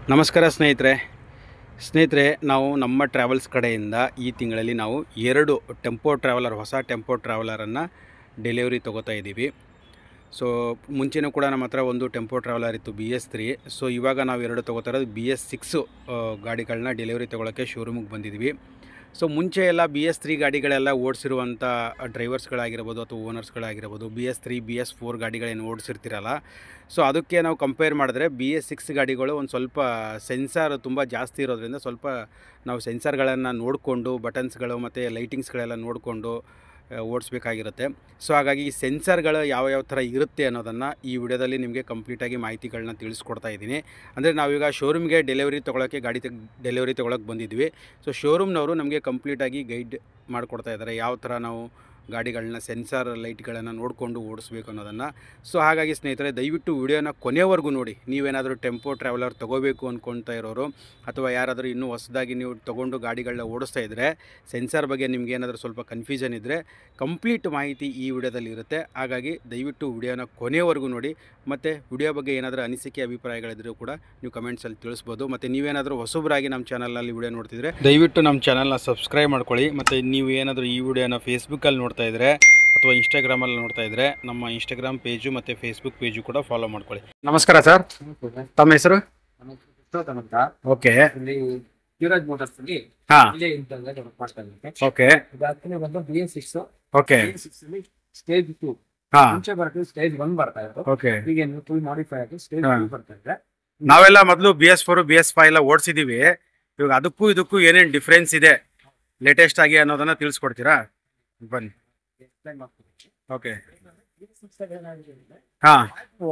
ನಮಸ್ಕಾರ ಸ್ನೇಹಿತರೆ ನಾವು ನಮ್ಮ ಟ್ರಾವೆಲ್ಸ್ ಕಡೆಯಿಂದ ಈ ತಿಂಗಳಲ್ಲಿ ನಾವು 2 ಟೆಂಪೋ ಟ್ರಾವೆಲರ್ ಹೊಸ ಟೆಂಪೋ ಟ್ರಾವೆಲರನ್ನು ಡೆಲಿವರಿ ತೊಗೋತಾ ಇದ್ದೀವಿ. ಸೊ ಮುಂಚೆನೂ ಕೂಡ ನಮ್ಮ ಹತ್ರ ಒಂದು ಟೆಂಪೋ ಟ್ರಾವೆಲರ್ ಇತ್ತು BS3. ಸೊ ಇವಾಗ ನಾವು 2 ತೊಗೋತಾ ಇರೋದು BS6 ಗಾಡಿಗಳನ್ನ ಡೆಲಿವರಿ ತೊಗೊಳಕ್ಕೆ ಶೋರೂಮಿಗೆ ಬಂದಿದ್ದೀವಿ. ಸೊ ಮುಂಚೆ ಎಲ್ಲ BS3 ಗಾಡಿಗಳೆಲ್ಲ ಓಡಿಸಿರುವಂಥ ಡ್ರೈವರ್ಸ್ಗಳಾಗಿರ್ಬೋದು ಅಥವಾ ಓನರ್ಸ್ಗಳಾಗಿರ್ಬೋದು BS3 BS4 ಗಾಡಿಗಳೇನು ಓಡಿಸಿರ್ತಿರಲ್ಲ, ಸೊ ಅದಕ್ಕೆ ನಾವು ಕಂಪೇರ್ ಮಾಡಿದ್ರೆ BS6 ಗಾಡಿಗಳು ಒಂದು ಸ್ವಲ್ಪ ಸೆನ್ಸಾರ್ ತುಂಬ ಜಾಸ್ತಿ ಇರೋದ್ರಿಂದ ಸ್ವಲ್ಪ ನಾವು ಸೆನ್ಸಾರ್ಗಳನ್ನು ನೋಡಿಕೊಂಡು ಬಟನ್ಸ್ಗಳು ಮತ್ತು ಲೈಟಿಂಗ್ಸ್ಗಳೆಲ್ಲ ನೋಡಿಕೊಂಡು ಓಡಿಸ್ಬೇಕಾಗಿರುತ್ತೆ. ಸೊ ಹಾಗಾಗಿ ಈ ಸೆನ್ಸರ್ಗಳು ಯಾವ ಥರ ಇರುತ್ತೆ ಅನ್ನೋದನ್ನು ಈ ವಿಡಿಯೋದಲ್ಲಿ ನಿಮಗೆ ಕಂಪ್ಲೀಟಾಗಿ ಮಾಹಿತಿಗಳನ್ನ ತಿಳಿಸ್ಕೊಡ್ತಾ ಇದ್ದೀನಿ. ಅಂದರೆ ನಾವೀಗ ಶೋರೂಮ್ಗೆ ಡೆಲಿವರಿ ತೊಗೊಳಕ್ಕೆ ಡೆಲಿವರಿ ತೊಗೊಳಕ್ಕೆ ಬಂದಿದ್ವಿ. ಸೊ ಶೋರೂಮ್ನವರು ನಮಗೆ ಕಂಪ್ಲೀಟಾಗಿ ಗೈಡ್ ಮಾಡಿಕೊಡ್ತಾ ಇದ್ದಾರೆ ಯಾವ ಥರ ನಾವು ಗಾಡಿಗಳನ್ನ ಸೆನ್ಸಾರ್ ಲೈಟ್ಗಳನ್ನು ನೋಡಿಕೊಂಡು ಓಡಿಸ್ಬೇಕು ಅನ್ನೋದನ್ನು. ಸೊ ಹಾಗಾಗಿ ಸ್ನೇಹಿತರೆ, ದಯವಿಟ್ಟು ವಿಡಿಯೋನ ಕೊನೆವರೆಗೂ ನೋಡಿ. ನೀವೇನಾದರೂ ಟೆಂಪೋ ಟ್ರಾವೆಲರ್ ತೊಗೋಬೇಕು ಅಂದ್ಕೊಳ್ತಾ ಇರೋರು ಅಥವಾ ಯಾರಾದರೂ ಇನ್ನೂ ಹೊಸದಾಗಿ ನೀವು ತೊಗೊಂಡು ಗಾಡಿಗಳನ್ನ ಓಡಿಸ್ತಾ ಇದ್ದರೆ ಸೆನ್ಸಾರ್ ಬಗ್ಗೆ ನಿಮ್ಗೆ ಏನಾದರೂ ಸ್ವಲ್ಪ ಕನ್ಫ್ಯೂಷನ್ ಇದ್ದರೆ ಕಂಪ್ಲೀಟ್ ಮಾಹಿತಿ ಈ ವಿಡಿಯೋದಲ್ಲಿ ಇರುತ್ತೆ. ಹಾಗಾಗಿ ದಯವಿಟ್ಟು ವಿಡಿಯೋನ ಕೊನೆವರೆಗೂ ನೋಡಿ. ಮತ್ತು ವಿಡಿಯೋ ಬಗ್ಗೆ ಏನಾದರೂ ಅನಿಸಿಕೆ ಅಭಿಪ್ರಾಯಗಳಿದ್ದರೂ ಕೂಡ ನೀವು ಕಮೆಂಟ್ಸಲ್ಲಿ ತಿಳಿಸ್ಬೋದು. ಮತ್ತು ನೀವೇನಾದರೂ ಹೊಸಬರಾಗಿ ನಮ್ಮ ಚಾನಲ್ನಲ್ಲಿ ವಿಡಿಯೋ ನೋಡ್ತಿದ್ರೆ ದಯವಿಟ್ಟು ನಮ್ಮ ಚಾನಲ್ನ ಸಬ್ಸ್ಕ್ರೈಬ್ ಮಾಡ್ಕೊಳ್ಳಿ. ಮತ್ತು ನೀವು ಏನಾದರೂ ಈ ವಿಡಿಯೋನ ಫೇಸ್ಬುಕ್ಕಲ್ಲಿ ನೋಡ್ತಾ ಇದ್ದರೆ ಅಥವಾ ಇನ್ಸ್ಟಾಗ್ರಾಮಲ್ಲಿ ನೋಡ್ತಾ ಇದ್ದರೆ ನಮ್ಮ ಇನ್ಸ್ಟಾಗ್ರಾಮ್ ಪೇಜು ಮತ್ತು ಫೇಸ್ಬುಕ್ ಪೇಜು ಕೂಡ ಫಾಲೋ ಮಾಡ್ಕೊಳ್ಳಿ. ನಮಸ್ಕಾರ ಸರ್, ತಮ್ಮ ಹೆಸರು? ಓಕೆ, ಯುವರಾಜ್ ಮೋಟರ್ಸ್ ಅಲ್ಲಿ ಹಾಂ, ಓಕೆ ಬಂದು BS6 ಓಕೆ ಸ್ಟೇಜ್ 2 ಹಾಂ, ಮುಂಚೆ ಬರುತ್ತೆ ಸ್ಟೇಜ್ 1 ಬರ್ತಾ ಇತ್ತು. ಓಕೆ, ಈಗ ಫುಲ್ ಮಾಡಿಫೈ ಆಗಿ ಸ್ಟೇಜ್ 2 ಬರ್ತಾ ಇದೆ. ನಾವೆಲ್ಲ ಮೊದಲು BS4 BS5 ಎಲ್ಲ ಓಡಿಸಿದ್ದೀವಿ. ಇವಾಗ ಅದಕ್ಕೂ ಇದಕ್ಕೂ ಏನೇನು ಡಿಫ್ರೆನ್ಸ್ ಇದೆ ಲೇಟೆಸ್ಟ್ ಆಗಿ ಅನ್ನೋದನ್ನು ತಿಳಿಸ್ಕೊಡ್ತೀರಾ? ಬನ್ನಿ. ಓಕೆ, ಹಾಂ,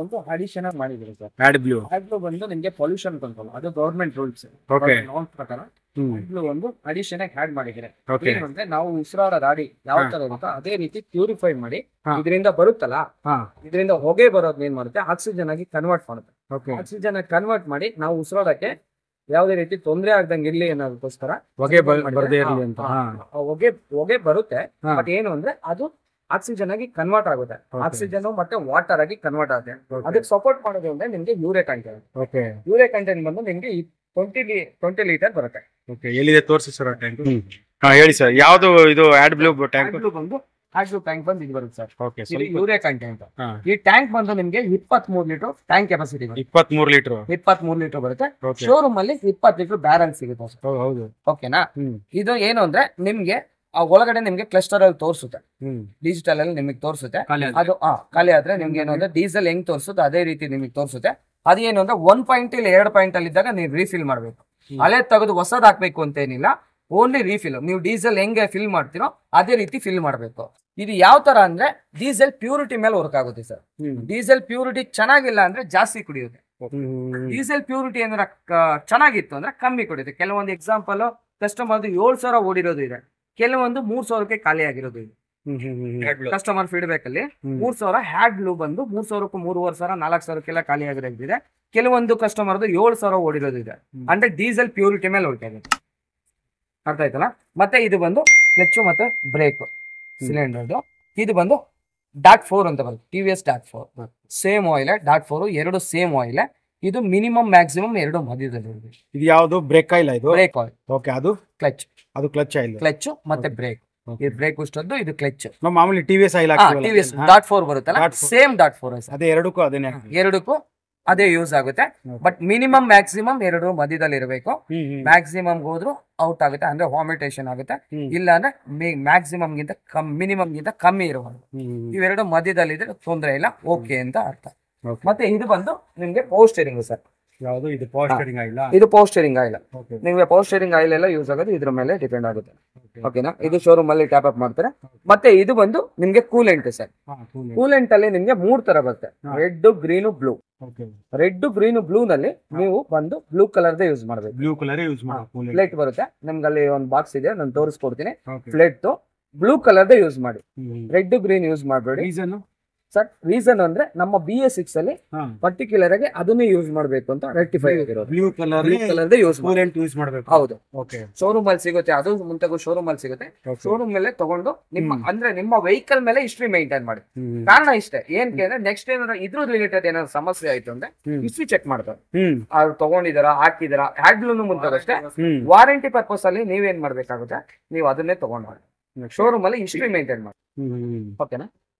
ಒಂದು ಅಡಿಷನ್ ಆಗಿ ಮಾಡಿದ್ರು ಸರ್. AdBlue AdBlue ಬಂದು ನಿಮಗೆ ಪೊಲ್ಯೂಷನ್ ಕಂಟ್ರೋಲ್, ಅದು ಗವರ್ಮೆಂಟ್ ರೂಲ್ಸ್ ಓಕೆ ಪ್ರಕಾರ ಹ್ಮ್ AdBlue ಒಂದು ಅಡಿಷನ್ ಆಗಿ ಆಡ್ ಮಾಡಿದ್ದಾರೆ. ಓಕೆ ಏನಂದ್ರೆ ನಾವು ಉಸಿರಾಡೋ ಗಾಡಿ ಯಾವ ತರ ಇರುತ್ತೋ ಅದೇ ರೀತಿ ಪ್ಯೂರಿಫೈ ಮಾಡಿ ಹಾ. ಇದರಿಂದ ಬರುತ್ತಲ್ಲ, ಹಾಂ ಇದರಿಂದ ಹೊಗೆ ಬರೋದ್ ಏನ್ ಮಾಡುತ್ತೆ, ಆಕ್ಸಿಜನ್ ಆಗಿ ಕನ್ವರ್ಟ್ ಮಾಡುತ್ತೆ. ಓಕೆ, ಆಕ್ಸಿಜನ್ ಆಗಿ ಕನ್ವರ್ಟ್ ಮಾಡಿ ನಾವು ಉಸಿರಾಡಕ್ಕೆ ಯಾವುದೇ ರೀತಿ ತೊಂದರೆ ಆಗ್ದಂಗೆ ಇರ್ಲಿ ಅನ್ನೋದಕ್ಕೋಸ್ಕರ ಹೊಗೆ ಬರದೇ ಇರಲಿ ಅಂತ. ಹೊಗೆ ಬರುತ್ತೆ, ಹಾ. ಬಟ್ ಏನು ಅಂದ್ರೆ ಅದು ಆಕ್ಸಿಜನ್ ಆಗಿ ಕನ್ವರ್ಟ್ ಆಗುತ್ತೆ. ಆಕ್ಸಿಜನ್ ಮತ್ತೆ ವಾಟರ್ ಆಗಿ ಕನ್ವರ್ಟ್ ಆಗುತ್ತೆ. ಅದಕ್ಕೆ ಸಪೋರ್ಟ್ ಮಾಡೋದು ಅಂದ್ರೆ ನಿಮ್ಗೆ urea content. Okay, urea content ಬಂದು ನಿಮ್ಗೆ 20 ಲೀಟರ್ ಬರುತ್ತೆ. ಓಕೆ, ಎಲ್ಲಿದೆ ತೋರಿಸಿ ಸರ್ ಟ್ಯಾಂಕ್? ಹಾಂ ಹೇಳಿ ಸರ್, ಯಾವುದು ಇದು AdBlue ಟ್ಯಾಂಕ್? AdBlue ಬಂದು AdBlue ಟ್ಯಾಂಕ್ ಬಂದು ಇದು ಬರುತ್ತೆ ಸರ್. ಓಕೆ, ಇದು ಯೂರಿಯಾ ಕಂಟೆಂಟ್. ಹಾಂ, ಈ ಟ್ಯಾಂಕ್ ಬಂದು ನಿಮ್ಗೆ 23 ಲೀಟರ್ ಟ್ಯಾಂಕ್ ಕೆಪಾಸಿಟಿ ಬರುತ್ತೆ. 23 ಲೀಟರ್ 23 ಲೀಟರ್ ಬರುತ್ತೆ. ಓಕೆ, ಶೋರೂಮ್ ಅಲ್ಲಿ 20 ಲೀಟರ್ ಬ್ಯಾರಲ್ ಸಿಗುತ್ತೆ ಸರ್. ಹೌದು, ಓಕೆನಾ? ಹ್ಮ್ ಇದು ಏನು ಅಂದ್ರೆ ನಿಮ್ಗೆ ಆ ಒಳಗಡೆ ನಿಮ್ಗೆ ಕ್ಲಸ್ಟರ್ ಅಲ್ಲಿ ತೋರಿಸುತ್ತೆ, ಹ್ಮ್ ಡಿಜಿಟಲ್ ಅಲ್ಲಿ ನಿಮಗೆ ತೋರಿಸುತ್ತೆ. ಖಾಲಿ ಅದು ಖಾಲಿ ಆದ್ರೆ ನಿಮ್ಗೆ ಏನು ಅಂದ್ರೆ ಡೀಸೆಲ್ ಹೆಂಗ್ ತೋರಿಸುತ್ತೆ ಅದೇ ರೀತಿ ನಿಮಗೆ ತೋರಿಸುತ್ತೆ. ಅದೇನು ಅಂದ್ರೆ 1 ಪಾಯಿಂಟ್ ಇಲ್ಲಿ 2 ಪಾಯಿಂಟ್ ಅಲ್ಲಿ ಇದ್ದಾಗ ನೀವು ರೀಫಿಲ್ ಮಾಡ್ಬೇಕು. ಹಳೆ ತೆಗೆದು ಹೊಸದ್ ಹಾಕ್ಬೇಕು ಅಂತ ಏನಿಲ್ಲ, ಓನ್ಲಿ ರೀಫಿಲ್. ನೀವು ಡೀಸೆಲ್ ಹೆಂಗೆ ಫಿಲ್ ಮಾಡ್ತೀರೋ ಅದೇ ರೀತಿ ಫಿಲ್ ಮಾಡ್ಬೇಕು. ಇದು ಯಾವ ತರ ಅಂದ್ರೆ ಡೀಸೆಲ್ ಪ್ಯೂರಿಟಿ ಮೇಲೆ ವರ್ಕ್ ಆಗುತ್ತೆ ಸರ್. ಡೀಸೆಲ್ ಪ್ಯೂರಿಟಿ ಚೆನ್ನಾಗಿಲ್ಲ ಅಂದ್ರೆ ಜಾಸ್ತಿ ಕುಡಿಯುತ್ತೆ. ಡೀಸೆಲ್ ಪ್ಯೂರಿಟಿ ಅಂದ್ರೆ ಚೆನ್ನಾಗಿತ್ತು ಅಂದ್ರೆ ಕಮ್ಮಿ ಕುಡಿಯುತ್ತೆ. ಕೆಲವೊಂದು ಎಕ್ಸಾಂಪಲ್ ಕಸ್ಟಮರ್ 7,000 ಓಡಿರೋದು ಇದೆ, ಕೆಲವೊಂದು 3,000ಕ್ಕೆ ಖಾಲಿ ಆಗಿರೋದು ಇದೆ. ಕಸ್ಟಮರ್ ಫೀಡ್ಬ್ಯಾಕ್ ಅಲ್ಲಿ 3,000 AdBlue ಬಂದು 3,000ಕ್ಕೂ 3,500 4,000ಕ್ಕೆಲ್ಲ ಖಾಲಿ ಆಗಿರೋದಿದೆ. ಕೆಲವೊಂದು ಕಸ್ಟಮರ್ 7,000 ಓಡಿರೋದು ಇದೆ. ಅಂದ್ರೆ ಡೀಸೆಲ್ ಪ್ಯೂರಿಟಿ ಮೇಲೆ ಹೋಗ್ತಾ ಇದೆ. ಅರ್ಥ ಆಯ್ತಲ್ಲ? ಮತ್ತೆ ಇದು ಬಂದು ಕ್ಲಚ್ ಮತ್ತೆ ಬ್ರೇಕ್ ಸಿಲಿಂಡರ್. ಇದು ಬಂದು DAT4 ಅಂತ ಬರುತ್ತೆ, TVS DAT4 same oil. DAT4 ಎರಡು ಸೇಮ್ ಆಯಿಲ್. ಇದು ಮಿನಿಮಮ್ ಮ್ಯಾಕ್ಸಿಮಮ್ ಎರಡು ಮಧ್ಯದಲ್ಲಿ. ಇದು ಯಾವುದು ಬ್ರೇಕ್ ಆಯಿಲ್? ಇದು ಬ್ರೇಕ್ ಆಯಿಲ್. ಓಕೆ, ಅದು ಕ್ಲಚ್, ಅದು ಕ್ಲಚ್ ಆಯಿಲ್. ಕ್ಲಚ್ ಮತ್ತೆ ಬ್ರೇಕ್. ಇದು ಬ್ರೇಕ್ ಅಷ್ಟದ್ದು, ಇದು ಕ್ಲಚ್. ನಾವು ಮಾಮೂಲಿ TVS ಆಯಿಲ್ TVS DAT4 ಬರುತ್ತಲ್ಲ, ಸೇಮ್ DAT4 ಅದೇ ಎರಡಕ್ಕೂ ಅದೇನೆ, ಎರಡಕ್ಕೂ ಅದೇ ಯೂಸ್ ಆಗುತ್ತೆ. ಬಟ್ ಮಿನಿಮಮ್ ಮ್ಯಾಕ್ಸಿಮಮ್ ಎರಡು ಮಧ್ಯದಲ್ಲಿ ಇರಬೇಕು. ಮ್ಯಾಕ್ಸಿಮಮ್ ಹೋದ್ರು ಔಟ್ ಆಗುತ್ತೆ, ಅಂದ್ರೆ ವಾಮಿಟೇಷನ್ ಆಗುತ್ತೆ. ಇಲ್ಲ ಅಂದ್ರೆ ಮ್ಯಾಕ್ಸಿಮಮ್ ಗಿಂತ ಮಿನಿಮಮ್ ಗಿಂತ ಕಮ್ಮಿ ಇರಬಹುದು. ಇವೆರಡು ಮಧ್ಯದಲ್ಲಿ ಇದ್ರೆ ತೊಂದರೆ ಇಲ್ಲ, ಓಕೆ ಅಂತ ಅರ್ಥ. ಮತ್ತೆ ಇದು ಬಂದು ನಿಮ್ಗೆ ಪವರ್ ಸ್ಟೇರಿಂಗ್ ಸರ್. ಯಾವುದು ಇದು? Power steering oil. ಇದು ಪವರ್ ಸ್ಟೇರಿಂಗ್ ಆಯಿಲ್. ನಿಮ್ಗೆ ಪವರ್ ಸ್ಟೇರಿಂಗ್ ಆಯಿಲ್ ಎಲ್ಲ ಯೂಸ್ ಆಗೋದು ಇದ್ರ ಮೇಲೆ ಡಿಪೆಂಡ್ ಆಗುತ್ತೆ. ಓಕೆನಾ? ಇದು ಶೋರೂಮ್ ಅಲ್ಲಿ ಟ್ಯಾಪ್ ಅಪ್ ಮಾಡ್ತಾರೆ. ಮತ್ತೆ ಇದು ಬಂದು ನಿಮ್ಗೆ ಕೂಲೆಂಟ್ ಸರ್. ಕೂಲೆಂಟ್ ಅಲ್ಲಿ ನಿಮ್ಗೆ 3 ತರ ಬರುತ್ತೆ, red, green, blue. Red, green, blue ನಲ್ಲಿ ನೀವು ಬಂದು ಬ್ಲೂ ಕಲರ್ ಯೂಸ್ ಮಾಡಬೇಕು. ಬ್ಲೂ ಕಲರ್ ಯೂಸ್ ಮಾಡಿ ಪ್ಲೇಟ್ ಬರುತ್ತೆ ನಿಮ್ಗೆ, ಅಲ್ಲಿ ಒಂದು ಬಾಕ್ಸ್ ಇದೆ, ನಾನು ತೋರಿಸ್ಕೊಡ್ತೀನಿ. ಪ್ಲೇಟ್ ಬ್ಲೂ ಕಲರ್ ಯೂಸ್ ಮಾಡಿ, ರೆಡ್ ಗ್ರೀನ್ ಯೂಸ್ ಮಾಡಬೇಡಿ. ಸರ್ ರೀಸನ್ ಅಂದ್ರೆ ನಮ್ಮ BS6 ಅಲ್ಲಿ ಪರ್ಟಿಕ್ಯುಲರ್ ಆಗಿ ಅದನ್ನೇ ಯೂಸ್ ಮಾಡಬೇಕು ಅಂತ ರೆಕ್ಟಿಫೈ ಆಗಿರೋದು. ಬ್ಲೂ ಕಲರ್ ಯೂಸ್ ಮಾಡಬೇಕು. ಹೌದು, ಓಕೆ. ಶೋರೂಮ್ ಅಲ್ಲಿ ಸಿಗುತ್ತೆ, ಅದು ಮುಂತೆಗೂ ಶೋರೂಮ್ ಅಲ್ಲಿ ಸಿಗುತ್ತೆ. ಶೋರೂಮ್ ಮೇಲೆ ತಗೊಂಡು ನಿಮ್ಮ ವೆಹಿಕಲ್ ಮೇಲೆ ಹಿಸ್ಟ್ರಿ ಮೇಂಟೈನ್ ಮಾಡಿ. ಕಾರಣ ಇಷ್ಟೇ, ಏನಕ್ಕೆ ಅಂದ್ರೆ ನೆಕ್ಸ್ಟ್ ಏನಾದ್ರು ಇದ್ರ ರಿಲೇಟೆಡ್ ಏನಾದ್ರು ಸಮಸ್ಯೆ ಆಯ್ತು ಅಂದ್ರೆ ಹಿಸ್ಟ್ರಿ ಚೆಕ್ ಮಾಡ್ತಾರೆ. ಅವ್ರು ತಗೊಂಡಿದಾರ, ಹಾಕಿದಾರ, ಹ್ಯಾಡ್ಲೂನು ಮುಂತಾಗಷ್ಟೇ. ವಾರಂಟಿ ಪರ್ಪಸ್ ಅಲ್ಲಿ ನೀವೇನ್ ಮಾಡ್ಬೇಕಾಗುತ್ತೆ, ನೀವು ಅದನ್ನೇ ತಗೊಂಡು ಶೋರೂಮ್ ಅಲ್ಲಿ ಹಿಸ್ಟ್ರಿ ಮೇಂಟೈನ್ ಮಾಡಿ. ಓಕೆನಾ?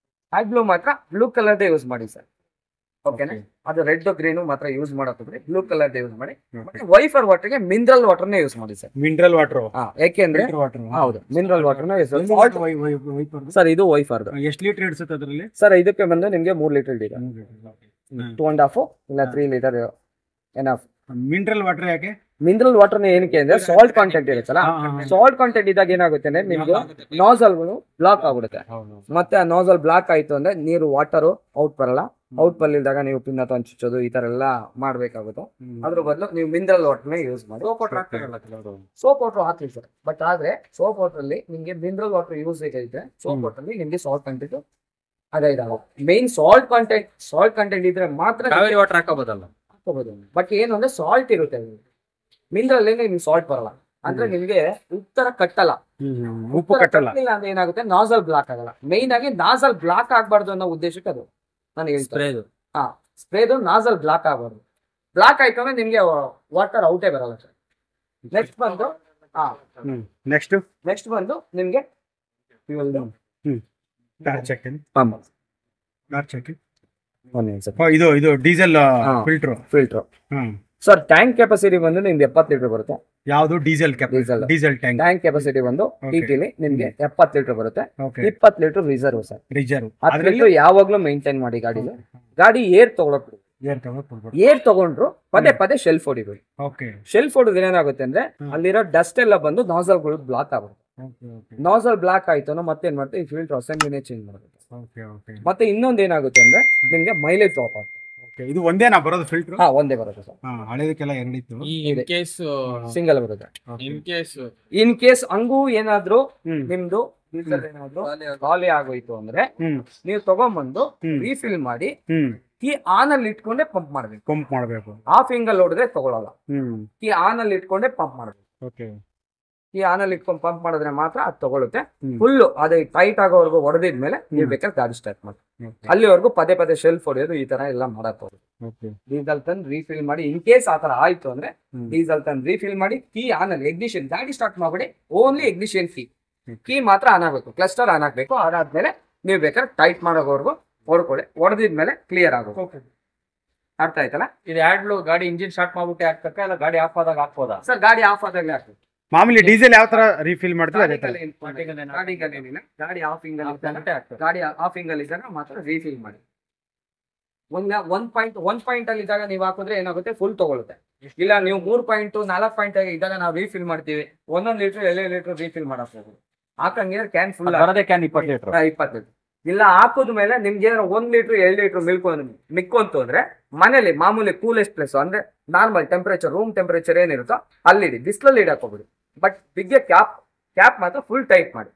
ಹ್ಯಾಡ್ಲೂ ಮಾತ್ರ ಬ್ಲೂ ಕಲರ್ದೇ ಯೂಸ್ ಮಾಡಿ ಸರ್. ಓಕೆನಾ? ಅದು ರೆಡ್ ಗ್ರೀನು ಮಾತ್ರ ಯೂಸ್ ಮಾಡೋದ್ರೆ ಬ್ಲೂ ಕಲರ್ ಯೂಸ್ ಮಾಡಿ. ಮತ್ತೆ ವೈಫರ್ ವಾಟರ್ಗೆ ಮಿನರಲ್ ವಾಟರ್ನೇ ಯೂಸ್ ಮಾಡಿ ಸರ್. Mineral water. ಯಾಕೆಂದ್ರೆ ಹೌದು, ಮಿನರಲ್ ವಾಟರ್ನ ಸರ್. ಇದು ವೈಫರ್ ಎಷ್ಟು ಲೀಟರ್ ಇಡ್ಸುತ್ತೆ ಅದರಲ್ಲಿ ಸರ್? ಇದಕ್ಕೆ ಬಂದು ನಿಮ್ಗೆ 3 ಲೀಟರ್ ಇದೆ, 2.5 ಇಲ್ಲ 3 ಲೀಟರ್ ಎನಫ್. ಮಿನರಲ್ ವಾಟರ್ ಯಾಕೆ? ಮಿನರಲ್ ವಾಟರ್ ಏನಕ್ಕೆ ಅಂದ್ರೆ ಸಾಲ್ಟ್ ಕಾಂಟೆಂಟ್ ಇರುತ್ತಲ್ಲ, ಸಾಲ್ಟ್ ಕಾಂಟೆಂಟ್ ಇದ್ದಾಗ ಏನಾಗುತ್ತೆ ಅಂದ್ರೆ ನಿಮ್ಗೆ ನಾಸಲ್ಗಳು ಬ್ಲಾಕ್ ಆಗ್ಬಿಡುತ್ತೆ. ಮತ್ತೆ ಆ ನಾಸಲ್ ಬ್ಲಾಕ್ ಆಯ್ತು ಅಂದ್ರೆ ನೀರು ವಾಟರ್ ಔಟ್ ಬರಲ್ಲ. ಔಟ್ ಬರ್ಲಿಲ್ದಾಗ ನೀವು ಪಿನ್ನ ತಂಚುಚ್ಚೋದು ಈ ತರ ಎಲ್ಲ ಮಾಡ್ಬೇಕಾಗುತ್ತೆ. ಅದ್ರ ಬದಲು ನೀವು ಮಿನರಲ್ ವಾಟರ್ನೇ ಯೂಸ್ ಮಾಡಿ. ಸೋಪ್ ವಾಟರ್ ಹಾಕ್ಲಿ ಸರ್, ಬಟ್ ಆದ್ರೆ ಸೋಪ್ ವಾಟರ್ ಅಲ್ಲಿ ನಿಮ್ಗೆ ಮಿನರಲ್ ವಾಟರ್ ಯೂಸ್ ಬೇಕಾಗಿದ್ರೆ ಸೋಪ್ ವಾಟರ್ ಅಲ್ಲಿ ನಿಮ್ಗೆ ಸಾಲ್ಟ್ ಕಂಟೆಂಟ್ ಅದೇ ಇದಾವೆ. ಮೇನ್ ಸಾಲ್ಟ್ ಕಂಟೆಂಟ್ ಇದ್ರೆ ಮಾತ್ರ ವಾಟರ್ ಹಾಕೋಬೋದಲ್ಲ. ಬಟ್ ಏನು ಅಂದ್ರೆ ಸಾಲ್ಟ್ ಇರುತ್ತೆ, ಮಿನರಲ್ ನಿಮ್ಗೆ ಸಾಲ್ಟ್ ಬರಲ್ಲ. ಅಂದ್ರೆ ನಿಮ್ಗೆ ಉತ್ತರ ಕಟ್ಟಲ್ಲ, ಉಪ್ಪು ಕಟ್ಟಲ್ಲ. ಅಂದ್ರೆ ಏನಾಗುತ್ತೆ, ನಾಸಲ್ ಬ್ಲಾಕ್ ಆಗಲ್ಲ. ಮೈನ್ ಆಗಿ ನಾಸಲ್ ಬ್ಲಾಕ್ ಆಗ್ಬಾರ್ದು ಅನ್ನೋ ಉದ್ದೇಶಕ್ಕೆ ಅದು ನಾನು ಹೇಳ್ತೀನಿ. ಸ್ಪ್ರೇದು ನಾಸಲ್ ಬ್ಲಾಕ್ ಆಗಬಾರ್ದು. ಬ್ಲಾಕ್ ಆಯ್ತು ಅಂದ್ರೆ ನಿಮ್ಗೆ ವಾಟರ್ ಔಟೇ ಬರಲ್ಲ ಸರ್. ನೆಕ್ಸ್ಟ್ ಬಂದು ನಿಮ್ಗೆ ಇದು diesel filter sir. Tank capacity ಬಂದು ನಿಮ್ಗೆ 70 ಲೀಟರ್ ಬರುತ್ತೆ. ಯಾವುದು? ಡೀಸೆಲ್ ಟ್ಯಾಂಕ್ ಕೆಪಾಸಿಟಿ ಬಂದು TTಲಿ ನಿಮ್ಗೆ 70 ಲೀಟರ್ ಬರುತ್ತೆ. 20 ಲೀಟರ್ ರಿಸರ್ವ್ ಸರ್. 10 ಲೀಟರ್ ಯಾವಾಗ್ಲೂ ಮೇಂಟೈನ್ ಮಾಡಿ ಗಾಡಿಲಿ. ಗಾಡಿ ಏರ್ ತಗೊಂಡ್ರು ಪದೇ ಶೆಲ್ಫ್ ಹೊಡಿಬೇಕು. ಶೆಲ್ಫ್ ಹೊಡಿದ್ರೆ ಏನಾಗುತ್ತೆ ಅಂದ್ರೆ ಅಲ್ಲಿರೋ ಡಸ್ಟ್ ಎಲ್ಲ ಬಂದು ನಾಸಲ್ಗಳು ಬ್ಲಾಕ್ ಆಗುತ್ತೆ. ನಾಸಲ್ ಬ್ಲಾಕ್ ಆಯ್ತು ಮತ್ತೇನ್ ಮಾಡ್ತೀವಿ, ಈ ಫಿಲ್ಟರ್ ಅಸೆಂಬ್ಲಿನೇ ಚೇಂಜ್ ಮಾಡುತ್ತೆ. ಮತ್ತೆ ಇನ್ನೊಂದ್ ಏನಾಗುತ್ತೆ ಅಂದ್ರೆ ನಿಮ್ಗೆ ಮೈಲೇಜ್ ಡ್ರಾಪ್ ಆಗುತ್ತೆ. ಇದು ಒಂದೇನಾ ಬರೋದು ಫಿಲ್ಟರ್? ಒಂದೇ ಬರುತ್ತೆ ಸರ್. ಹಳೇದಕ್ಕೆಲ್ಲ ಎರಡಿತ್ತು, ಸಿಂಗಲ್ ಬರುತ್ತೆ. ಇನ್ ಕೇಸ್ ಹಂಗೂ ಏನಾದ್ರು ನಿಮ್ದು ಖಾಲಿ ಆಗೋಯ್ತು ಅಂದ್ರೆ ನೀವು ತಗೊಂಡ್ಬಂದು ರೀಫಿಲ್ ಮಾಡಿ ಕೀ ಆನ್ ಅಲ್ಲಿ ಇಟ್ಕೊಂಡೆ ಪಂಪ್ ಮಾಡ್ಬೇಕು. ಆಫ್ ಹಿಂಗಲ್ಲಿ ಹೊಡೆದ್ರೆ ತಗೊಳಲ್ಲ. ಕೀ ಆನ್ ಅಲ್ಲಿ ಇಟ್ಕೊಂಡೆ ಪಂಪ್ ಮಾಡ್ಬೇಕು. ಈ ಆನಲ್ಲಿ ಇಟ್ಕೊಂಡು ಪಂಪ್ ಮಾಡಿದ್ರೆ ಮಾತ್ರ ಅದು ತಗೊಳುತ್ತೆ. ಫುಲ್ ಅದೇ ಟೈಟ್ ಆಗೋವರೆಗೂ ಹೊಡೆದಿದ್ಮೇಲೆ ನೀವು ಬೇಕಾದ್ರೆ ಗಾಡಿ ಸ್ಟಾರ್ಟ್ ಮಾಡಿ. ಅಲ್ಲಿವರೆಗೂ ಪದೇ ಶೆಲ್ಫ್ ಹೊಡೆಯೋದು ಈ ತರ ಎಲ್ಲ ಮಾಡಕ್ ಹೋಗುದು. ಡೀಸೆಲ್ ತಂದು ರೀಫಿಲ್ ಮಾಡಿ. ಇನ್ ಕೇಸ್ ಆತರ ಆಯ್ತು ಅಂದ್ರೆ ಡೀಸೆಲ್ ತಂದು ರೀಫಿಲ್ ಮಾಡಿ ಕೀ ಆನ್ ಅಲ್ಲಿ ಇಗ್ನಿಷನ್ ಗಾಡಿ ಸ್ಟಾರ್ಟ್ ಮಾಡ್ಬೇಡಿ. ಓನ್ಲಿ ಇಗ್ನಿಷನ್ ಕೀ ಮಾತ್ರ ಆನ್ ಆಗ್ಬೇಕು, ಕ್ಲಸ್ಟರ್ ಆನ್ ಆಗ್ಬೇಕು. ಅದಾದ್ಮೇಲೆ ನೀವು ಬೇಕಾದ್ರೆ ಟೈಟ್ ಮಾಡೋವರೆಗೂ ಹೊಡ್ಕೊಳ್ಳಿ. ಹೊಡೆದಿದ್ಮೇಲೆ ಕ್ಲಿಯರ್ ಆಗೋದು. ಅರ್ಥ ಆಯ್ತಲ್ಲ? ಇದು ಹ್ಯಾಂಡ್ಲು ಗಾಡಿ ಇಂಜಿನ್ ಸ್ಟಾರ್ಟ್ ಮಾಡ್ಬಿಟ್ಟು ಹಾಕ್ಬೇಕಾ ಇಲ್ಲ ಗಾಡಿ ಆಫ್ ಆದಾಗ ಹಾಕ್ಬೋದಾ ಸರ್? ಗಾಡಿ ಆಫ್ ಆದಾಗಲೇ ಹಾಕ್ಬೇಕು. ಮಾಮೂಲಿ ಡೀಸೆಲ್ ಯಾವ ತರ ರೀಫಿಲ್ ಮಾಡ್ತೀವಿ ಅದೇ ತರ. ಗಾಡಿ ಆಫಿಂಗ್ ಅಲ್ಲಿ ಇದ್ದಾಗ ಮಾತ್ರ ರೀಫಿಲ್ ಮಾಡಿ. 1 ಪಾಯಿಂಟ್ ಅಲ್ಲಿ ಇದ್ದಾಗ ನೀವು ಹಾಕಿದ್ರೆ ಏನಾಗುತ್ತೆ, ಫುಲ್ ತಗೊಳುತ್ತೆ. ಇಲ್ಲ ನೀವು 3 ಪಾಯಿಂಟ್ 4 ಪಾಯಿಂಟ್ ಇದ್ದಾಗ ನಾವು ರೀಫಿಲ್ ಮಾಡ್ತೀವಿ. 1 ಲೀಟರ್ 2 ಲೀಟರ್ ರೀಫಿಲ್ ಮಾಡಕ್ ಹೋಗುದು. ಹಾಕಂಗಿದ್ರೆ ಕ್ಯಾನ್ ಫುಲ್ ಕ್ಯಾನ್ 20 ಲೀಟರ್. ಇಲ್ಲ ಹಾಕುದ್ಮೇಲೆ ನಿಮ್ಗೆ ಏನಾರ 1 ಲೀಟರ್ 2 ಲೀಟರ್ ಮಿಕ್ಕೊಂತು ಅಂದ್ರೆ ಮನೇಲಿ ಮಾಮೂಲಿ ಕೂಲೆಸ್ಟ್ ಪ್ಲೇಸ್ ಅಂದ್ರೆ ನಾರ್ಮಲ್ ಟೆಂಪರೇಚರ್, ರೂಮ್ ಟೆಂಪರೇಚರ್ ಏನಿರುತ್ತೋ ಅಲ್ಲಿಡಿ. ಬಿಸಿಲಲ್ಲಿ ಇಡಾಕೋಬಿಡಿ. ಬಟ್ ಬಿಗ್ಗೆ ಕ್ಯಾಪ್ ಮಾತ್ರ ಫುಲ್ ಟೈಟ್ ಮಾಡಿ.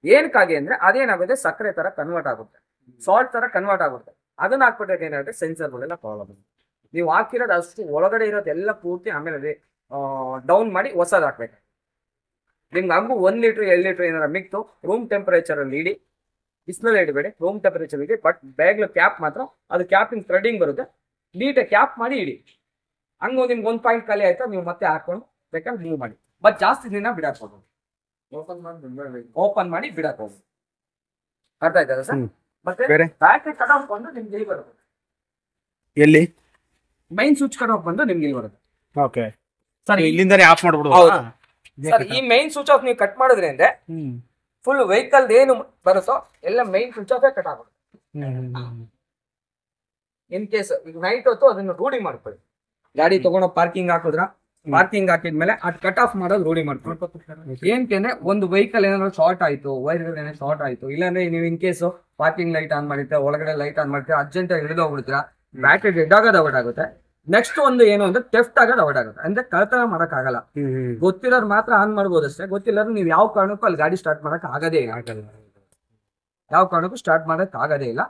ಏನಕ್ಕಾಗಿ ಅಂದ್ರೆ ಅದೇನಾಗುತ್ತೆ, ಸಕ್ಕರೆ ತರ ಕನ್ವರ್ಟ್ ಆಗುತ್ತೆ, ಸಾಲ್ಟ್ ತರ ಕನ್ವರ್ಟ್ ಆಗುತ್ತೆ. ಅದನ್ನ ಹಾಕ್ಬಿಟ್ಟಾಗ ಏನಾಗುತ್ತೆ, ಸೆನ್ಸರ್ಗಳೆಲ್ಲ ಪ್ರಾಬ್ಲಮ್. ನೀವು ಹಾಕಿರೋದು ಅಷ್ಟು ಒಳಗಡೆ ಇರೋದು ಎಲ್ಲ ಪೂರ್ತಿ ಆಮೇಲೆ ಡೌನ್ ಮಾಡಿ ಹೊಸದ್ ಹಾಕ್ಬೇಕು. ನಿಮ್ಗೆ ಹಂಗು 1 ಲೀಟರ್ 2 ಲೀಟರ್ ಏನಾರ ಮಿಕ್ತು ರೂಮ್ ಟೆಂಪರೇಚರ್ ಅಲ್ಲಿ ಇಡಿ. ಬಿಸಿಲಲ್ಲಿ ಇಡಬೇಡಿ, ರೂಮ್ ಟೆಂಪರೇಚರ್ ಇಡಿ. ಬಟ್ ಬ್ಯಾಗ್ಲ ಕ್ಯಾಪ್ ಮಾತ್ರ ಅದು ಕ್ಯಾಪಿಂಗ್ ಥ್ರೆಡಿಂಗ್ ಬರುತ್ತೆ, ನೀಟಾಗಿ ಕ್ಯಾಪ್ ಮಾಡಿ ಇಡಿ. ಹಂಗು ನಿಮ್ಗೆ 1 ಪಾಯಿಂಟ್ ಖಾಲಿ ಆಯ್ತಾ ನೀವು ಮತ್ತೆ ಹಾಕೊಂಡು ಬೇಕಾದ್ರೆ ಮೂವ್ ಮಾಡಿ. ಬಟ್ ಜಾಸ್ತಿ ದಿನ ಬಿಡಕ್ ಹೋಗೋದು, ಓಪನ್ ಮಾಡಿ ಬಿಡಕ್ ಹೋಗೋದು. ಅರ್ಥ ಆಯ್ತದ ಸರ್? ಮತ್ತೆ ಬ್ಯಾಟ್ರಿ ಕಟ್ ಆಫ್ ಬಂದು ನಿಮ್ಗೆ ಇಲ್ಲಿ ಬರುತ್ತೆ. ಎಲ್ಲಿ? ಮೈನ್ ಸ್ವಿಚ್ ಕಟ್ ಆಫ್ ಬಂದು ನಿಮ್ಗೆ ಇಲ್ಲಿ ಬರುತ್ತೆ. ಓಕೆ ಸರ್, ಇಲ್ಲಿಂದಾನೇ ಆಫ್ ಮಾಡ್ಬಿಡೋದು ಸರ್. ಈ ಮೈನ್ ಸ್ವಿಚ್ ಆಫ್ ನೀವು ಕಟ್ ಮಾಡಿದ್ರೆ ಅಂದ್ರೆ ಫುಲ್ ವೆಹಿಕಲ್ ಏನು ಬರುತ್ತೋ ಎಲ್ಲ ಮೈನ್ ಸ್ವಿಚ್ ಆಫ್ ಕಟ್ ಆಗುತ್ತೆ. ಇನ್ ಕೇಸ್ ಈಗ ನೈಟ್ ಹೊತ್ತು ಅದನ್ನ ರೂಢಿ ಮಾಡ್ಕೊಳ್ಳಿ. ಗಾಡಿ ತಗೊಂಡು ಪಾರ್ಕಿಂಗ್ ಹಾಕಿದ್ರ, ಪಾರ್ಕಿಂಗ್ ಹಾಕಿದ್ಮೇಲೆ ಅದು ಕಟ್ ಆಫ್ ಮಾಡೋದು ರೂಢಿ ಮಾಡ್ಕೊಳ್ಳಿ. ಏನಕ್ಕೆ ಒಂದು ವೆಹಿಕಲ್ ಏನಾದ್ರು ಶಾರ್ಟ್ ಆಯ್ತು, ವೈರ್ಗಳು ಏನಾದ್ರು ಶಾರ್ಟ್ ಆಯ್ತು, ಇಲ್ಲಾಂದ್ರೆ ನೀವು in case parking light on ಮಾಡಿರ್ತೀರ, ಒಳಗಡೆ ಲೈಟ್ ಆನ್ ಮಾಡ್ತೀರಾ, ಅರ್ಜೆಂಟ್ ಆಗಿ ಹಿಡಿದು ಹೋಗ್ಬಿಡ್ತೀರಾ, ಬ್ಯಾಟ್ರಿ ಡೆಡ್ ಆಗೋದು ಅವಾಯ್ಡ್ ಆಗುತ್ತೆ. ನೆಕ್ಸ್ಟ್ ಒಂದು ಏನು ಅಂದ್ರೆ ಟೆಫ್ಟ್ ಆಗೋದು ಅವಾಯ್ಡ್ ಆಗುತ್ತೆ. ಅಂದ್ರೆ ಕಳ್ತನ ಮಾಡಕ್ ಆಗಲ್ಲ. ಗೊತ್ತಿರೋರು ಮಾತ್ರ ಆನ್ ಮಾಡ್ಬೋದು ಅಷ್ಟೇ. ಗೊತ್ತಿಲ್ಲರು ನೀವು ಯಾವ ಕಾರಣಕ್ಕೂ ಅಲ್ಲಿ ಗಾಡಿ ಸ್ಟಾರ್ಟ್ ಮಾಡಕ್ ಆಗದೇ ಇಲ್ಲ. ಯಾವ ಕಾರಣಕ್ಕೂ ಸ್ಟಾರ್ಟ್ ಮಾಡಕ್ ಆಗದೇ ಇಲ್ಲ.